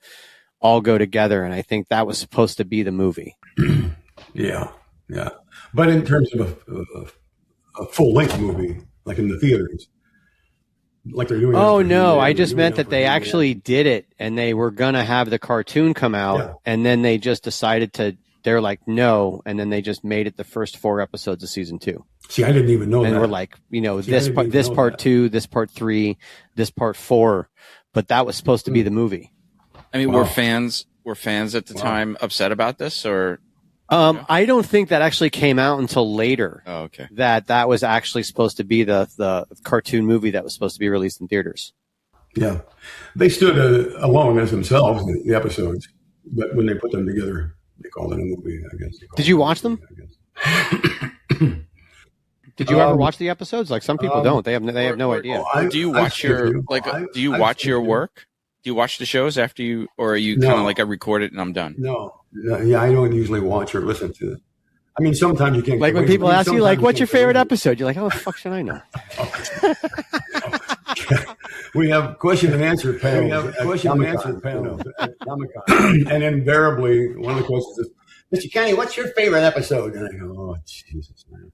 A: all go together, and I think that was supposed to be the movie.
C: Yeah. But in terms of a full-length movie, like in the theaters, like they're doing.
A: Oh no! I just meant that they actually did it, and they were gonna have the cartoon come out, and then they just decided to. They're like, no, and then they just made it the first 4 episodes of season 2.
C: See, I didn't even know that.
A: And we're like, this part 2, this part 3, this part 4, but that was supposed to be the movie.
B: I mean, were fans at the time upset about this, or?
A: I don't think that actually came out until later.
B: Oh, okay.
A: That was actually supposed to be the cartoon movie that was supposed to be released in theaters.
C: Yeah. They stood alone as themselves, the episodes, but when they put them together, they called it a movie, I guess.
A: Did you watch them? Did you ever watch the episodes? Like some people don't. They have no idea.
B: Do you watch your work? Do you watch the shows after you, or are you kind of like I record it and I'm done?
C: No. Yeah, I don't usually watch or listen to it. I mean, sometimes you can't.
A: Like when people ask you, like, what's your favorite episode? You're like, oh, the fuck should I know?
C: We have question and answer panels. And invariably, one of the questions is, Mr. Kenney, what's your favorite episode? And I go, oh, Jesus, man.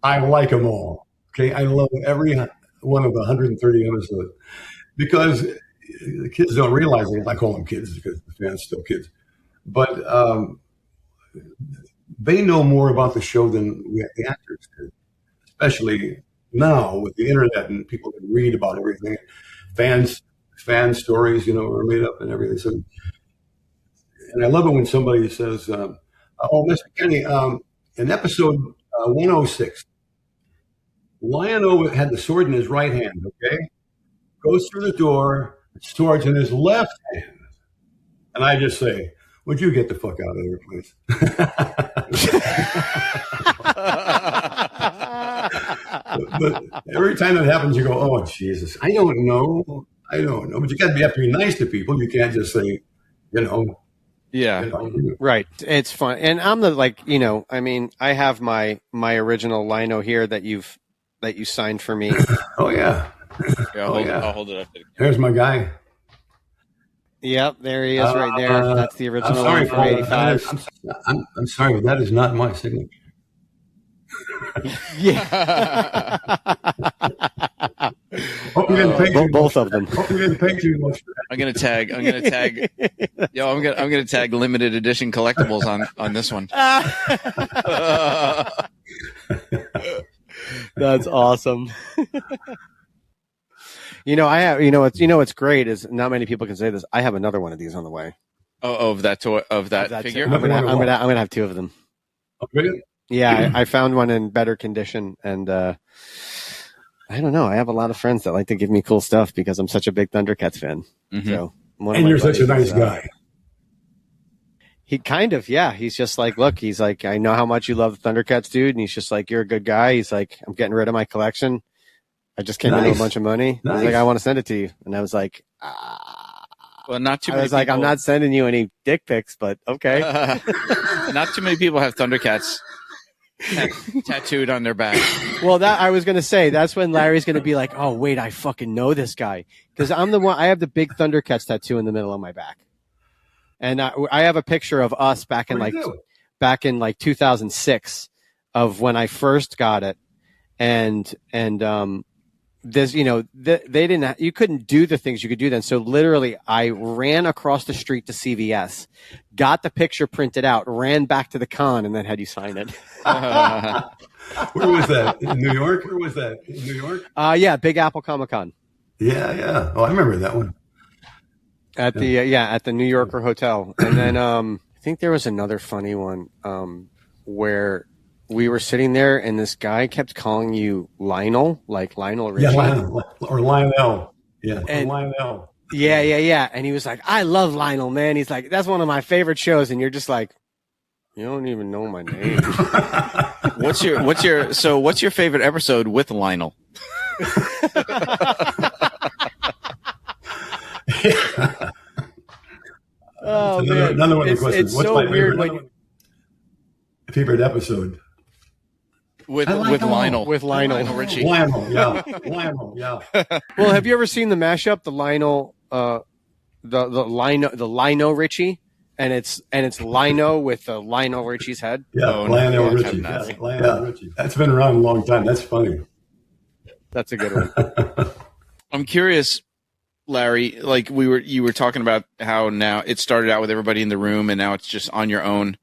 C: I like them all. Okay, I love every one of the 130 episodes because the kids don't realize it. I call them kids because the fans are still kids. But they know more about the show than the actors do, especially now with the internet and people can read about everything. Fan stories, are made up and everything. So, and I love it when somebody says, oh, Mr. Kenney, in episode 106, Lion-O had the sword in his right hand, okay? Goes through the door, the sword's in his left hand. And I just say, would you get the fuck out of there, please? But every time that happens, you go, oh, Jesus, I don't know. But you have to be nice to people. You can't just say,
B: Yeah.
A: Right. It's fun. And I'm I have my original lino here that you signed for me.
C: Oh, yeah.
B: I'll hold it up.
C: There's my guy.
A: Yep, there he is right there. That's the original one from 85.
C: I'm sorry, but that is not my signature.
A: Yeah.
C: Both
A: of them.
B: I'm gonna tag. I'm gonna tag limited edition collectibles on this one.
A: That's awesome. What's great is not many people can say this. I have another one of these on the way.
B: Oh, of that figure.
A: I'm gonna have 2 of them.
C: Oh, really?
A: Yeah, I found one in better condition, and I don't know. I have a lot of friends that like to give me cool stuff because I'm such a big Thundercats fan.
B: Mm-hmm.
A: So,
C: and you're such a nice guy.
A: He kind of, yeah. He's just like, look, he's like, I know how much you love the Thundercats, dude. And he's just like, you're a good guy. He's like, I'm getting rid of my collection. I just came into a bunch of money.
C: Nice.
A: He's like, I want to send it to you. And I was like,
B: well, not too
A: I
B: many
A: was like,
B: people-
A: I'm not sending you any dick pics, but okay.
B: Not too many people have Thundercats tattooed on their back.
A: Well, that I was going to say, that's when Larry's going to be like, oh, wait, I fucking know this guy. Because I'm the one, I have the big Thundercats tattoo in the middle of my back. And I have a picture of us back in like 2006 of when I first got it. And there's, they didn't, you couldn't do the things you could do then. So literally I ran across the street to CVS, got the picture printed out, ran back to the con, and then had you sign it.
C: Where was that? In New York? Where was that? In New York?
A: Yeah. Big Apple Comic-Con.
C: Yeah. Oh, I remember that one.
A: At the New Yorker Hotel. And then I think there was another funny one where we were sitting there and this guy kept calling you Lionel, like Lionel Richie.
C: Yeah, Lionel. Or Lionel. Yeah,
A: and,
C: Lionel.
A: Yeah. And he was like, I love Lionel, man. He's like, that's one of my favorite shows. And you're just like, you don't even know my name.
B: What's your favorite episode with Lionel?
A: Oh,
C: another one of the questions.
A: It's
C: What's
A: so
C: my
A: weird
C: favorite episode?
B: With Lionel.
A: With Lionel
B: Richie.
C: Lionel, yeah.
A: Well, have you ever seen the mashup, the Lionel, the Lino Richie? And it's Lino with the Lionel Richie's head.
C: Yeah, Lionel Richie. Lionel Richie. That's been around a long time. That's funny.
A: That's a good one.
B: I'm curious, Larry, like you were talking about how now it started out with everybody in the room and now it's just on your own.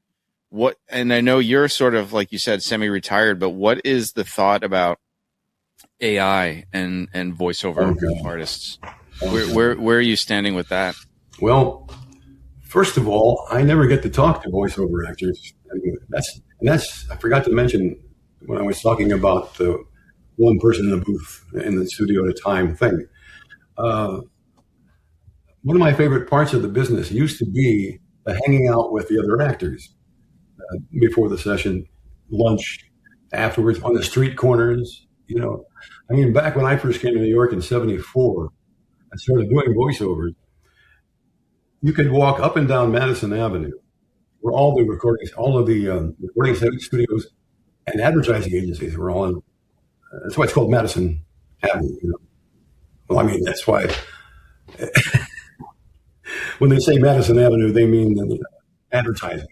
B: And I know you're sort of, like you said, semi-retired, but what is the thought about AI and voiceover artists? Where are you standing with that?
C: Well, first of all, I never get to talk to voiceover actors. That's I forgot to mention when I was talking about the one person in the booth in the studio at a time thing. One of my favorite parts of the business used to be hanging out with the other actors before the session, lunch, afterwards, on the street corners. I mean, back when I first came to New York in '74, I started doing voiceovers. You could walk up and down Madison Avenue, where all the recording studios and advertising agencies were all in. That's why it's called Madison Avenue. Well, I mean, that's why when they say Madison Avenue, they mean advertising.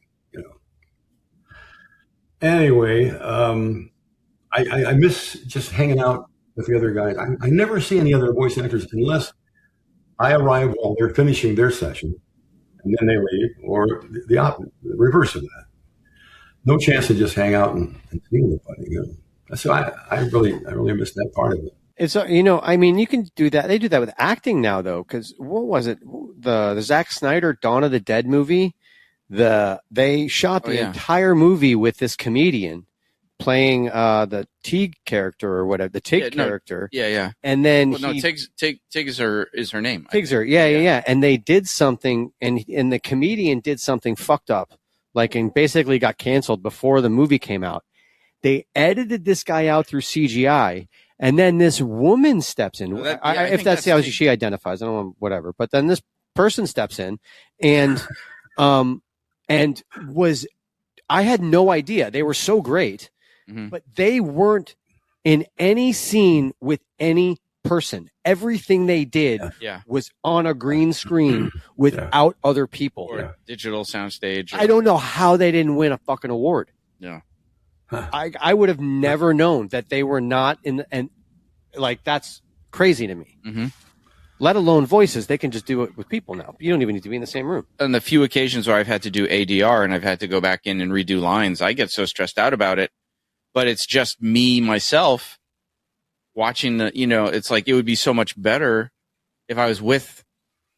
C: Anyway, I miss just hanging out with the other guys. I never see any other voice actors unless I arrive while they're finishing their session, and then they leave, or the reverse of that. No chance to just hang out and see anybody. So I really miss that part of it.
A: It's I mean, you can do that. They do that with acting now, though. Because what was it? The Zack Snyder Dawn of the Dead movie. They shot the entire movie with this comedian playing the Teague character or whatever, the Tig character.
B: Yeah.
A: And then
B: Tig is her name.
A: Tig's her. Yeah. And they did something, and the comedian did something fucked up, and basically got canceled before the movie came out. They edited this guy out through CGI, and then this woman steps in. If that's how she identifies, I don't know, whatever. But then this person steps in, and I had no idea. They were so great, but they weren't in any scene with any person. Everything they did was on a green screen without other people.
B: Or digital soundstage.
A: I don't know how they didn't win a fucking award.
B: Yeah.
A: I would have never known that they were not that's crazy to me.
B: Mm-hmm.
A: Let alone voices. They can just do it with people now. You don't even need to be in the same room.
B: On the few occasions where I've had to do ADR and I've had to go back in and redo lines, I get so stressed out about it. But it's just me, myself, watching it's like it would be so much better if I was with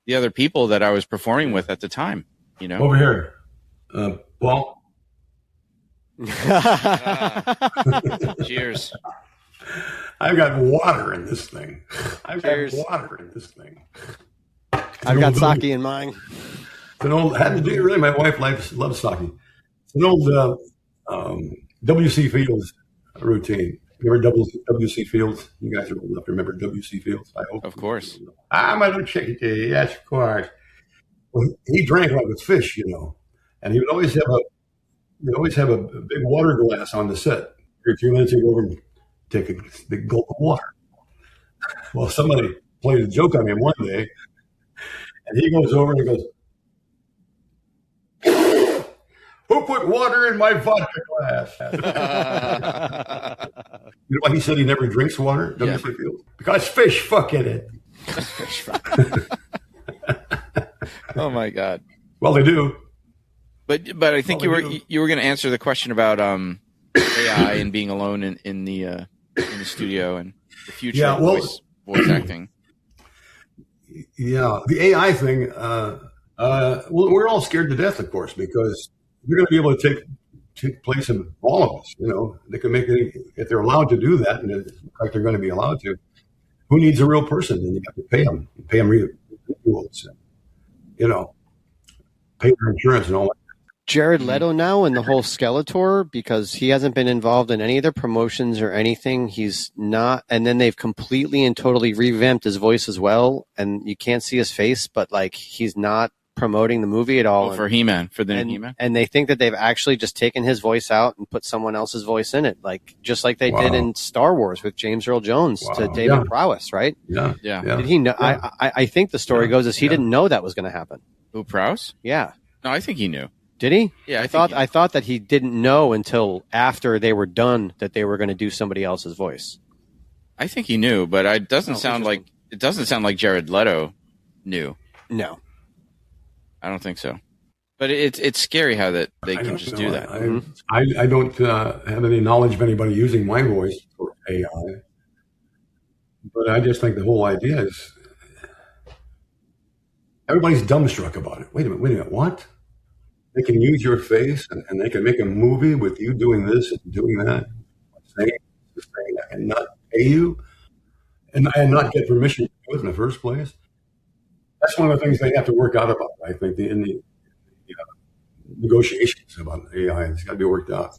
B: the other people that I was performing with at the time.
C: Over here. Paul?
B: Cheers.
C: I've got water in this thing. I've
A: Cheers.
C: got water in this thing.
A: I've got sake in mine.
C: It's an old, had to do really. My wife loves sake. It's an old W.C. Fields routine. Remember W.C. Fields? You guys are old enough to remember W.C. Fields, I hope.
B: Of course.
C: I'm a little chicken. Yes, of course. Well, he drank like a fish, and he would always have a big water glass on the set. Every few minutes he'd go over and take a big gulp of water. Well, somebody played a joke on him one day, and he goes over and he goes, "Who put water in my vodka glass?" You know why he said he never drinks water? W.C. Fields? Because fish fuck in it.
B: Oh my God.
C: Well, they do.
B: But I think you were going to answer the question about AI and being alone in the studio and the future of voice acting.
C: Yeah, the AI thing. Well, we're all scared to death, of course, because they're going to be able to take place in all of us. They can make it if they're allowed to do that, and it's like they're going to be allowed to. Who needs a real person? And you have to pay them residuals, pay their insurance and all that.
A: Jared Leto now and the whole Skeletor, because he hasn't been involved in any of their promotions or anything. He's not, and then they've completely and totally revamped his voice as well, and you can't see his face, but like he's not promoting the movie at all.
B: For He-Man, for the new He-Man.
A: And they think that they've actually just taken his voice out and put someone else's voice in it, just like they did in Star Wars with James Earl Jones to David Prowse, right?
C: Yeah.
A: Did he know? Yeah. I think the story goes is he didn't know that was going to happen.
B: Who, Prowse?
A: Yeah.
B: No, I think he knew.
A: Did he?
B: Yeah,
A: I thought that he didn't know until after they were done that they were going to do somebody else's voice.
B: I think he knew, but it doesn't sound like Jared Leto knew.
A: No,
B: I don't think so. But it's scary how that they can just do that.
C: I don't have any knowledge of anybody using my voice for AI, but I just think the whole idea is everybody's dumbstruck about it. Wait a minute, what? They can use your face and they can make a movie with you doing this and doing that, saying and not pay you and not get permission to do it in the first place. That's one of the things they have to work out about, I think, in the negotiations about AI. It's got to be worked out.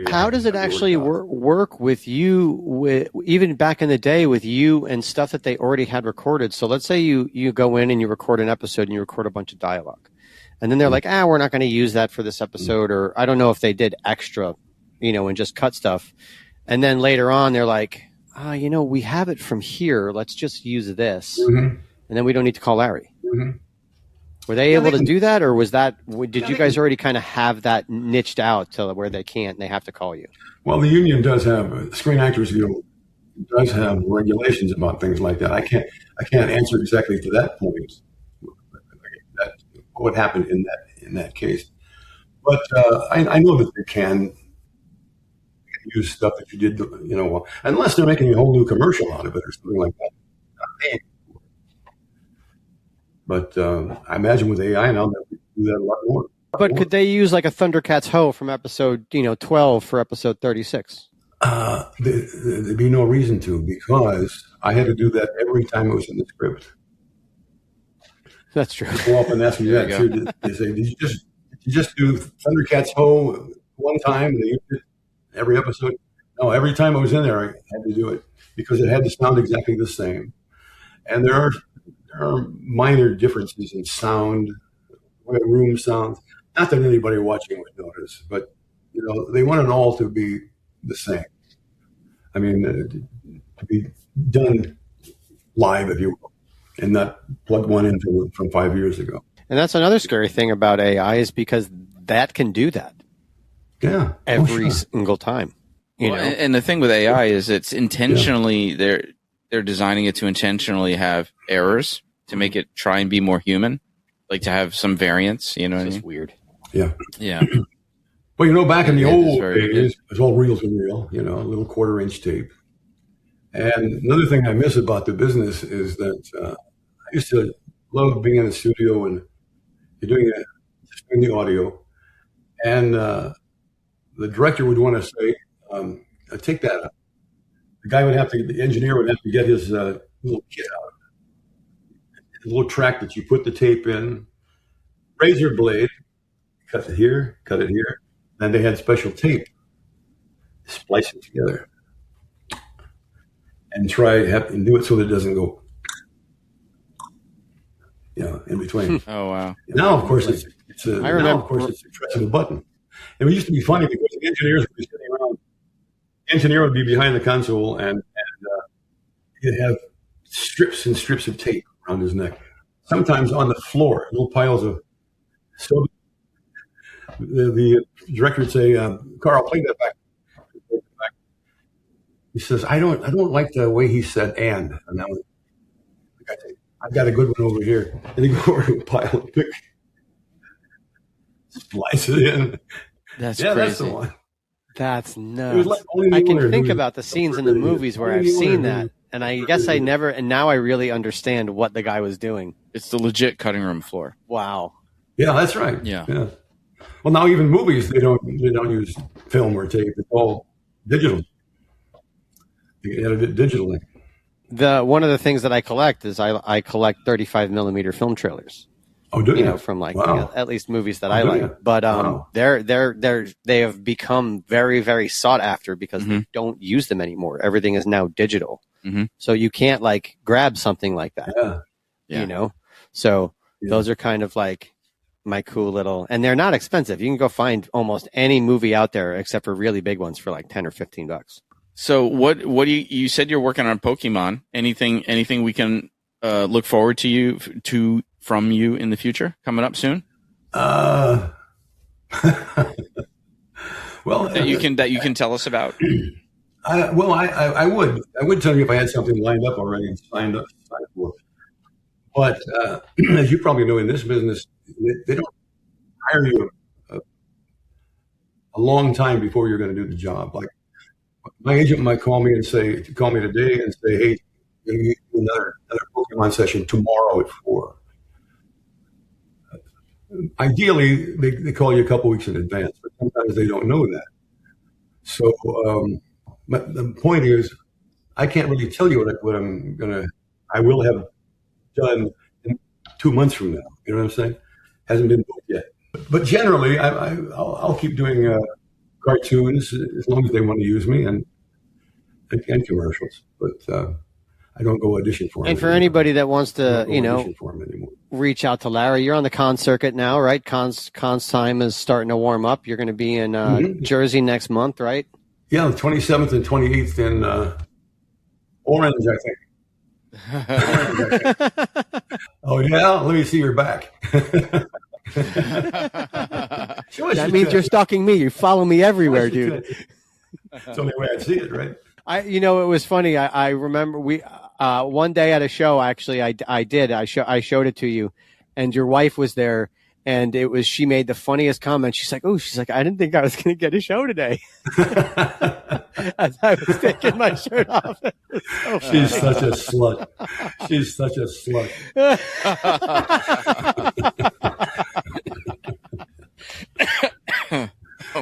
A: How does it actually work with you, even back in the day, with you and stuff that they already had recorded? So let's say you go in and you record an episode and you record a bunch of dialogue. And then they're like, we're not going to use that for this episode. Or I don't know if they did extra, and just cut stuff. And then later on, they're like, we have it from here. Let's just use this. Mm-hmm. And then we don't need to call Larry. Mm-hmm. Were they able to do that? Or did you guys already kind of have that niched out to where they can't, and they have to call you? Well,
C: the union does have, Screen Actors Guild does have regulations about things like that. I can't answer exactly to that point. What happened in that case, but I know that they can use stuff that you did, unless they're making a whole new commercial out of it or something like that. But I imagine with AI now that we do that a lot more.
A: But could they use like a Thundercats Ho from episode 12 for episode 36?
C: There'd be no reason to, because I had to do that every time it was in the script.
A: That's true.
C: People often ask me that too. They say, "Did you just do Thundercats Ho one time and they used it every episode?" No, every time I was in there, I had to do it because it had to sound exactly the same. And there are minor differences in sound, the way a room sounds. Not that anybody watching would notice, but they want it all to be the same. I mean, to be done live, if you will, and not plug one in from 5 years ago.
A: And that's another scary thing about AI is because that can do that.
C: Yeah.
A: Every single time. You know?
B: And the thing with AI is it's intentionally, they're designing it to intentionally have errors to make it try and be more human, like to have some variance, you know what I mean?
A: Weird.
B: Yeah.
C: Well, back in the old days, it was all reel to reel, a little 1/4-inch tape. And another thing I miss about the business is that I used to love being in the studio and you're doing the audio, and the director would want to say, "Take that out," the engineer would have to get his little kit out, his little track that you put the tape in, razor blade, cut it here, and they had special tape, splice it together, and do it so that it doesn't go, in between.
B: Oh wow!
C: Now, of course, it's the press of a button. And it used to be funny because the engineers would be sitting around. The engineer would be behind the console, and he'd have strips and strips of tape around his neck. Sometimes on the floor, little piles of. So the director would say, "Carl, play that back." He says, "I don't like the way he said and." And that was, I've got a good one over here. And he go over to a pile of pictures, splice it in.
B: That's crazy.
C: That's the one.
A: That's nuts.
C: Like
A: I can think about the scenes in the movies where I've seen that, and I guess I never. And now I really understand what the guy was doing.
B: It's the legit cutting room floor.
A: Wow.
C: Yeah, that's right.
B: Yeah.
C: Well, now even movies they don't use film or tape. It's all digital. You edit it digitally.
A: One of the things that I collect is I collect 35 millimeter film trailers.
C: Oh, do you?
A: From
C: Wow.
A: at least movies that I like. But
C: Wow.
A: they have become very, very sought after because they don't use them anymore. Everything is now digital.
B: Mm-hmm.
A: So you can't grab something like that.
B: Yeah.
A: So those are kind of like my cool little, and they're not expensive. You can go find almost any movie out there except for really big ones for like $10 or $15.
B: So what do you said you're working on Pokemon? Anything we can look forward from you in the future coming up soon?
C: Well,
B: that you can tell us about.
C: I would tell you if I had something lined up already and signed for. But as you probably know, in this business, they don't hire you a long time before you're going to do the job. Like my agent might call me today and say, "Hey, we're going to do another Pokemon session tomorrow at 4." Ideally, they call you a couple weeks in advance, but sometimes they don't know that. So the point is, I can't really tell you what I will have done in 2 months from now. You know what I'm saying? Hasn't been booked yet. But generally, I'll keep doing cartoons as long as they want to use me and commercials. But I don't go audition for them.
A: And for anybody that wants to, reach out to Larry, you're on the con circuit now, right? Con's time is starting to warm up. You're going to be in Jersey next month, right?
C: Yeah, the 27th and 28th in Orange, I think. Oh, yeah? Let me see your back.
A: That means you're stalking me. You follow me everywhere, dude.
C: It's the only way I see it, right?
A: It was funny. I remember one day at a show, actually, I showed it to you, and your wife was there, and she made the funniest comment. She's like, I didn't think I was going to get a show today. As I was taking my shirt off. So
C: She's such a slut. She's such a slut.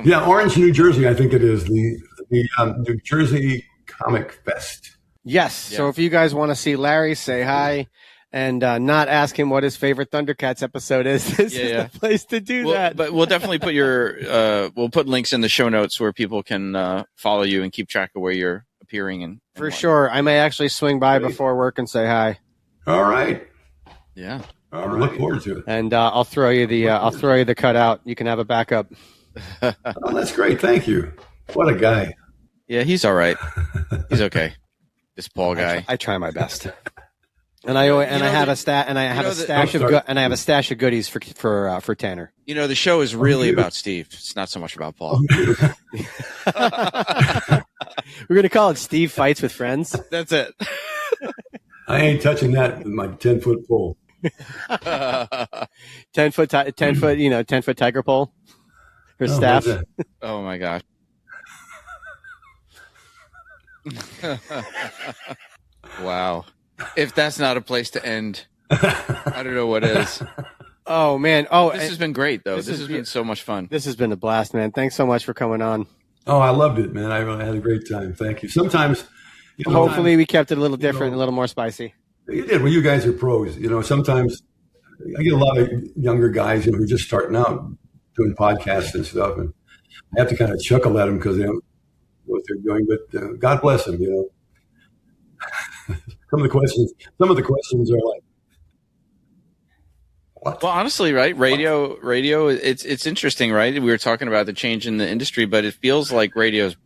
C: Yeah, Orange, New Jersey, I think it is the New Jersey Comic Fest.
A: Yes. Yeah. So if you guys want to see Larry, say hi. And not ask him what his favorite Thundercats episode is. This is the place to do that.
B: But we'll definitely put we'll put links in the show notes where people can follow you and keep track of where you're appearing. And
A: for sure, I may actually swing by before work and say hi.
C: All right.
B: Yeah.
C: All right. Look forward to it.
A: And I'll throw you the cutout. You can have a backup.
C: Oh, that's great. Thank you. What a guy.
B: Yeah, he's all right. He's okay. This Paul guy.
A: I try my best. And I have a stash of goodies for Tanner.
B: The show is really about Steve. It's not so much about Paul.
A: We're gonna call it Steve Fights with Friends.
B: That's it.
C: I ain't touching that with my 10-foot pole.
A: 10-foot tiger pole for staff.
B: Oh my gosh. Wow. If that's not a place to end, I don't know what is.
A: Oh, man.
B: This has been great, though. This has been so much fun.
A: This has been a blast, man. Thanks so much for coming on.
C: Oh, I loved it, man. I really had a great time. Thank you. Sometimes,
A: Hopefully, we kept it a little different, a little more spicy.
C: You did. Well, you guys are pros. Sometimes I get a lot of younger guys who are just starting out doing podcasts and stuff, and I have to kind of chuckle at them because they don't know what they're doing. But God bless them. Some of the questions are like, what?
B: Well, honestly, right? Radio. It's interesting, right? We were talking about the change in the industry, but it feels like radio's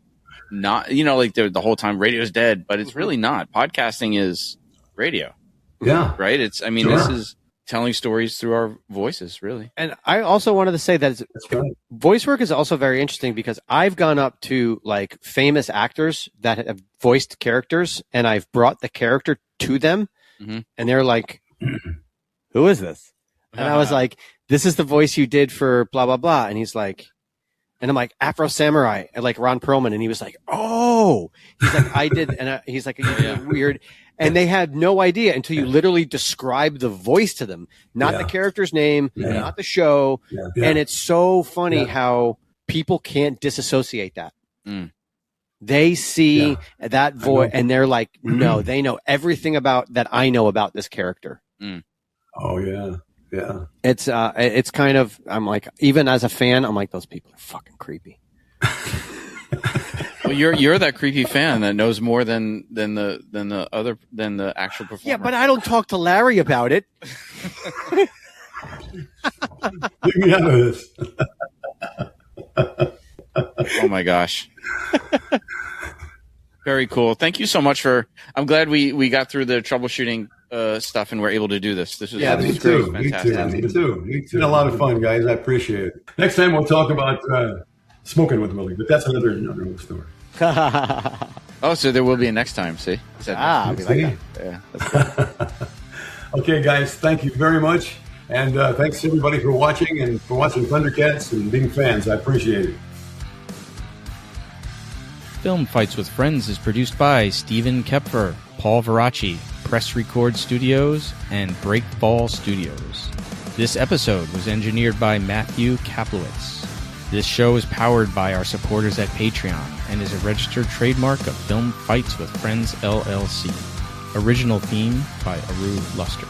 B: not. Like the whole time radio's dead, but it's really not. Podcasting is radio.
C: Yeah.
B: Right. This is telling stories through our voices, really.
A: And I also wanted to say that voice work is also very interesting because I've gone up to like famous actors that have voiced characters and I've brought the character to them and they're like, who is this? And I was like, this is the voice you did for blah, blah, blah. And he's like, and I'm like, Afro Samurai, and like Ron Perlman. And he was like, oh, he's like, I did. And he's like, weird. And they had no idea until you literally describe the voice to them, not the character's name, not the show. And it's so funny how people can't disassociate that. They see that voice and they're like, no, they know everything about that I know about this character.
C: Oh, yeah. Yeah.
A: It's kind of, I'm like, even as a fan, I'm like, those people are fucking creepy.
B: Well, you're that creepy fan that knows more than the actual performer.
A: Yeah, but I don't talk to Larry about it.
C: Get me out of this.
B: Oh my gosh. Very cool. Thank you so much I'm glad we got through the troubleshooting stuff and we're able to do this. This was great. Fantastic.
C: Me too. It's been a lot of fun, guys. I appreciate it. Next time we'll talk about smoking with Willie, but that's another story.
B: Oh, so there will be a next time. See?
A: I'll be like
B: that. Yeah.
C: Okay, guys. Thank you very much, and thanks everybody for watching and for watching Thundercats and being fans. I appreciate it.
D: Film Fights with Friends is produced by Stephen Koepfer, Paul Varacchi, Press Record Studios, and Breakball Studios. This episode was engineered by Matthew Kaplowitz. This show is powered by our supporters at Patreon and is a registered trademark of Film Fights with Friends, LLC. Original theme by Ahrue Luster.